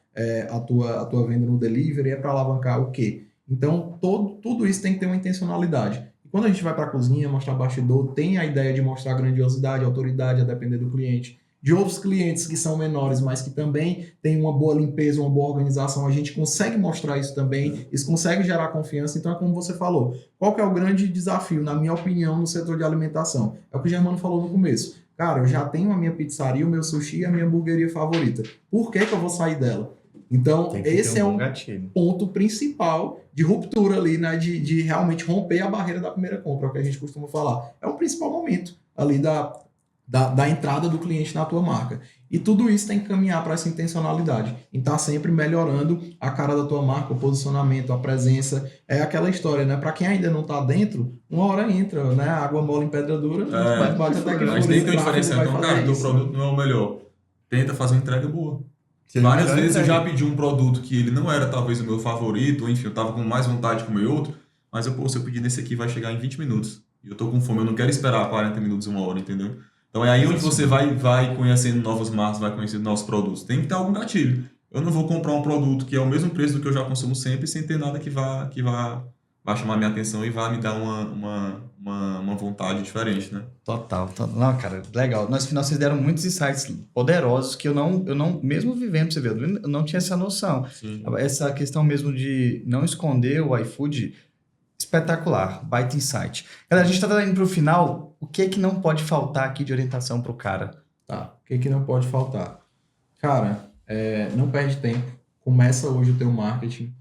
a tua venda no delivery, é para alavancar o quê? Então, tudo isso tem que ter uma intencionalidade. E quando a gente vai para a cozinha, mostrar bastidor, tem a ideia de mostrar grandiosidade, autoridade, a depender do cliente. De outros clientes que são menores, mas que também têm uma boa limpeza, uma boa organização, a gente consegue mostrar isso também, isso consegue gerar confiança. Então é como você falou, qual que é o grande desafio, na minha opinião, no setor de alimentação? É o que o Germano falou no começo. Cara, eu já tenho a minha pizzaria, o meu sushi e a minha hamburgueria favorita. Por que eu vou sair dela? Então, esse é um ponto principal de ruptura ali, né? De realmente romper a barreira da primeira compra, é o que a gente costuma falar. É o principal momento ali da entrada do cliente na tua marca. E tudo isso tem que caminhar para essa intencionalidade. E tá sempre melhorando a cara da tua marca, o posicionamento, a presença. É aquela história, né? Para quem ainda não tá dentro, uma hora entra, né? Água mole em pedra dura, bate até que mas tem que ter diferença. Então, cara, teu produto não é o melhor. Tenta fazer uma entrega boa. Várias vezes eu já pedi um produto que ele não era talvez o meu favorito, ou enfim, eu tava com mais vontade de comer outro, mas se eu pedir nesse aqui vai chegar em 20 minutos. E eu tô com fome, eu não quero esperar 40 minutos, uma hora, entendeu? Então é aí onde você vai conhecendo novas marcas, vai conhecendo novos produtos. Tem que ter algum gatilho. Eu não vou comprar um produto que é o mesmo preço do que eu já consumo sempre sem ter nada que vá chamar minha atenção e vá me dar uma vontade diferente, né? Total. Não, cara, legal. Nós vocês deram muitos insights poderosos que eu não mesmo vivendo, você vê, eu não tinha essa noção. Sim. Essa questão mesmo de não esconder o iFood, espetacular, baita insight. Galera, a gente está indo para o final. O que é que não pode faltar aqui de orientação para o cara? Tá, o que é que não pode faltar? Cara, não perde tempo. Começa hoje o teu marketing.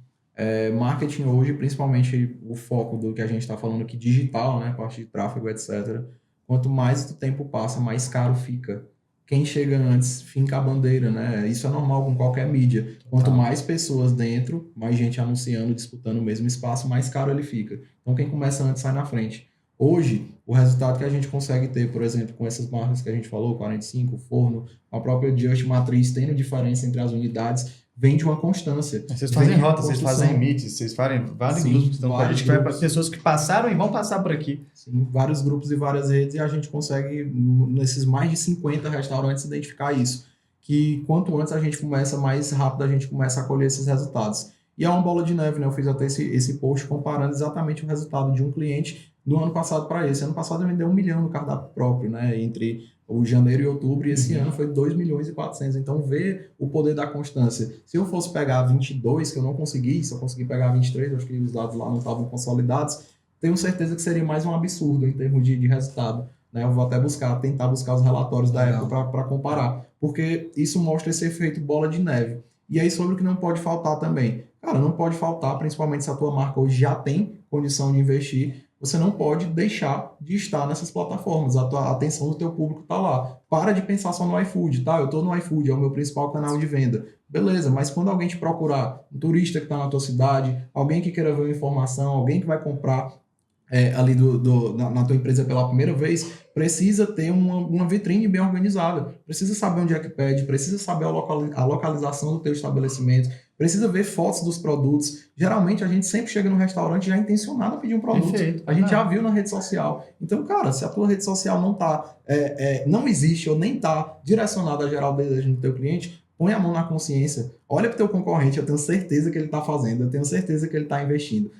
Marketing hoje, principalmente o foco do que a gente está falando aqui, digital, né? Parte de tráfego, etc. Quanto mais o tempo passa, mais caro fica. Quem chega antes, finca a bandeira, né? Isso é normal com qualquer mídia. Quanto mais pessoas dentro, mais gente anunciando, disputando o mesmo espaço, mais caro ele fica. Então, quem começa antes sai na frente. Hoje, o resultado que a gente consegue ter, por exemplo, com essas marcas que a gente falou, 45, Forno, a própria Just Matriz, tendo diferença entre as unidades, vem de uma constância. Vocês fazem rotas, vocês fazem meets, vocês fazem vários grupos que estão com a gente, vai para pessoas que passaram e vão passar por aqui. Sim, vários grupos e várias redes, e a gente consegue, nesses mais de 50 restaurantes, identificar isso. Que quanto antes a gente começa, mais rápido a gente começa a colher esses resultados. E é uma bola de neve, né? Eu fiz até esse post comparando exatamente o resultado de um cliente do ano passado para esse. Ano passado eu vendeu 1 milhão no cardápio próprio, né? Entre o janeiro e outubro, e esse ano foi 2 milhões e 400. Então, vê o poder da constância. Se eu fosse pegar 22, que eu não consegui, se eu conseguir pegar 23, acho que os dados lá não estavam consolidados, tenho certeza que seria mais um absurdo em termos de resultado. Né? Eu vou até tentar buscar os relatórios da época para comparar, porque isso mostra esse efeito bola de neve. E aí, sobre o que não pode faltar também. Cara, não pode faltar, principalmente se a tua marca hoje já tem condição de investir, você não pode deixar de estar nessas plataformas. A atenção do teu público está lá. Para de pensar só no iFood, tá? Eu estou no iFood, é o meu principal canal de venda. Beleza, mas quando alguém te procurar, um turista que está na tua cidade, alguém que queira ver uma informação, alguém que vai comprar ali na tua empresa pela primeira vez, precisa ter uma vitrine bem organizada. Precisa saber onde é que pede, precisa saber a localização do teu estabelecimento, precisa ver fotos dos produtos. Geralmente a gente sempre chega no restaurante já intencionado a pedir um produto. Perfeito. A gente já viu na rede social. Então, cara, se a tua rede social não existe ou nem está direcionada a gerar o desejo do teu cliente, põe a mão na consciência, olha para o teu concorrente, eu tenho certeza que ele está fazendo, eu tenho certeza que ele está investindo.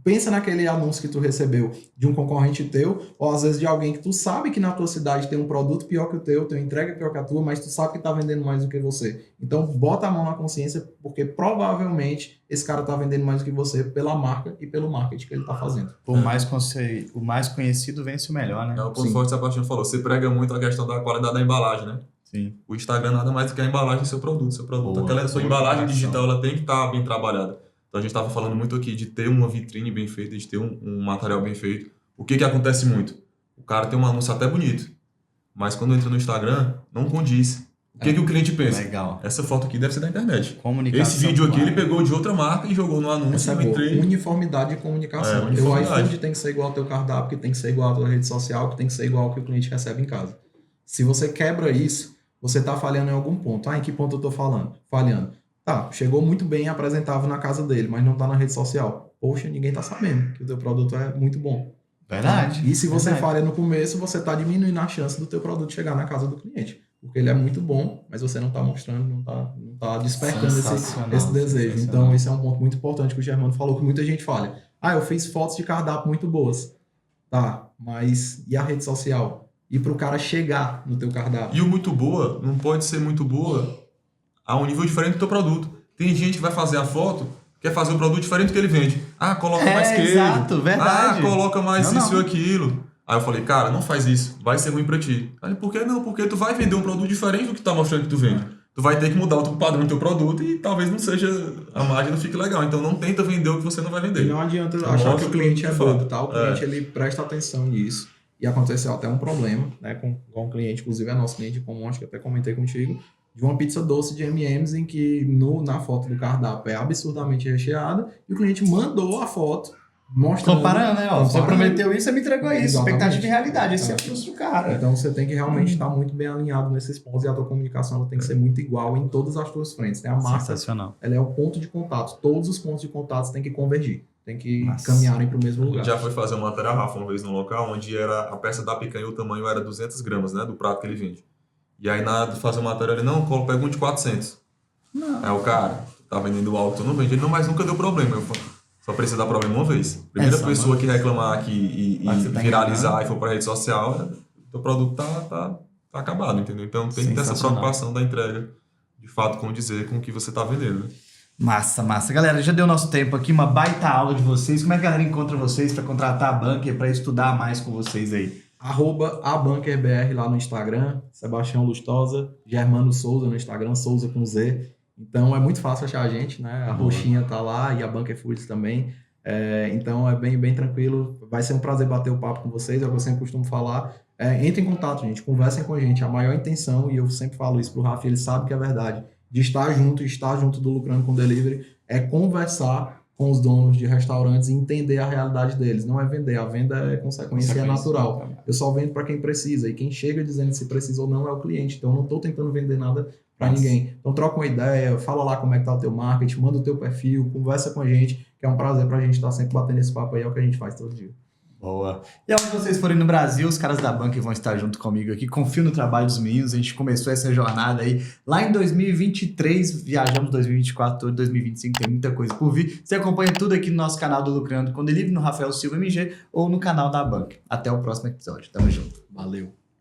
Pensa naquele anúncio que tu recebeu de um concorrente teu, ou às vezes de alguém que tu sabe que na tua cidade tem um produto pior que o teu, tem uma entrega pior que a tua, mas tu sabe que tá vendendo mais do que você. Então, bota a mão na consciência, porque provavelmente esse cara tá vendendo mais do que você pela marca e pelo marketing que ele tá fazendo. O mais conhecido vence o melhor, né? É o ponto forte que o Sebastião falou. Você prega muito a questão da qualidade da embalagem, né? Sim. O Instagram nada mais do que a embalagem do seu produto. Aquela sua embalagem digital, ela tem que estar bem trabalhada. Então, a gente estava falando muito aqui de ter uma vitrine bem feita, de ter um material bem feito. O que acontece muito? O cara tem um anúncio até bonito, mas quando entra no Instagram, não condiz. O que o cliente pensa? Legal. Essa foto aqui deve ser da internet. Comunicação. Esse vídeo aqui clara. ele pegou de outra marca e jogou no anúncio. Essa é boa. Uniformidade de comunicação. O teu iFood tem que ser igual ao teu cardápio, que tem que ser igual à tua rede social, que tem que ser igual ao que o cliente recebe em casa. Se você quebra isso, você está falhando em algum ponto. Em que ponto eu estou falhando? Tá, chegou muito bem apresentável na casa dele, mas não está na rede social. Poxa, ninguém está sabendo que o teu produto é muito bom. Verdade. E se você falha no começo, você está diminuindo a chance do teu produto chegar na casa do cliente. Porque ele é muito bom, mas você não está mostrando, não tá despertando esse desejo. Então, esse é um ponto muito importante que o Germano falou, que muita gente falha. Eu fiz fotos de cardápio muito boas. Tá, mas e a rede social? E para o cara chegar no teu cardápio? E o muito boa não pode ser muito boa a um nível diferente do teu produto. Tem gente que vai fazer a foto, quer fazer um produto diferente do que ele vende. Coloca mais queijo. Exato, verdade. Coloca mais isso e aquilo. Aí eu falei, cara, não faz isso, vai ser ruim pra ti. Aí, por que não? Porque tu vai vender um produto diferente do que tu tá mostrando que tu vende. Tu vai ter que mudar o padrão do teu produto e talvez não seja, a margem não fique legal. Então não tenta vender o que você não vai vender. E não adianta achar que o cliente é bobo, tá? O cliente, ele presta atenção nisso. E aconteceu até um problema, né, com um cliente, inclusive é nosso cliente comum, acho que até comentei contigo, de uma pizza doce de M&M's em que na foto do cardápio é absurdamente recheada e o cliente mandou a foto mostrando... Comparando, né? Você prometeu isso, você me entregou isso. Exatamente. Expectativa e realidade. Esse é o fluxo do cara. Então você tem que realmente estar muito bem alinhado nesses pontos e a tua comunicação ela tem que ser muito igual em todas as tuas frentes. Né? A marca, sensacional. Ela é o ponto de contato. Todos os pontos de contato têm que convergir. Tem que caminharem para o mesmo lugar. Já foi fazer uma matéria, Rafa, uma vez num local onde a peça da picanha, o tamanho era 200 gramas, né? Do prato que ele vende. E aí, na hora de fazer uma matéria, ele, não, pega um de 400. Não. Aí o cara, tá vendendo alto, eu não vende. Ele, não, mas nunca deu problema. Eu falo, só precisa dar problema uma vez. Primeira pessoa que reclamar aqui e viralizar e for pra rede social, o teu produto tá acabado, entendeu? Então tem que ter essa preocupação da entrega, de fato, condizer com o que você tá vendendo, né? Massa. Galera, já deu nosso tempo aqui, uma baita aula de vocês. Como é que a galera encontra vocês para contratar a Bunker, para estudar mais com vocês aí? @abunkerbr lá no Instagram, Sebastião Lustosa, Germano Souza no Instagram, Souza com Z. Então é muito fácil achar a gente, né? A Roxinha tá lá e a Bunker Foods também. Então é bem tranquilo. Vai ser um prazer bater o papo com vocês, é o que eu sempre costumo falar. Entre em contato, gente, conversem com a gente. A maior intenção, e eu sempre falo isso pro Rafa, ele sabe que é verdade, de estar junto do Lucrando com Delivery, é conversar com os donos de restaurantes e entender a realidade deles. Não é vender, a venda é consequência, é natural. Eu só vendo para quem precisa, e quem chega dizendo se precisa ou não é o cliente. Então eu não estou tentando vender nada para ninguém. Então troca uma ideia, fala lá como é que tá o teu marketing, manda o teu perfil, conversa com a gente, que é um prazer pra gente estar sempre batendo esse papo aí, é o que a gente faz todo dia. Boa. E aonde vocês forem no Brasil, os caras da Bunker vão estar junto comigo aqui. Confio no trabalho dos meninos. A gente começou essa jornada aí lá em 2023, viajamos 2024, todo 2025, tem muita coisa por vir. Você acompanha tudo aqui no nosso canal do Lucrando com Delivery, no Rafael Silva MG ou no canal da Bunker. Até o próximo episódio. Tamo junto. Valeu.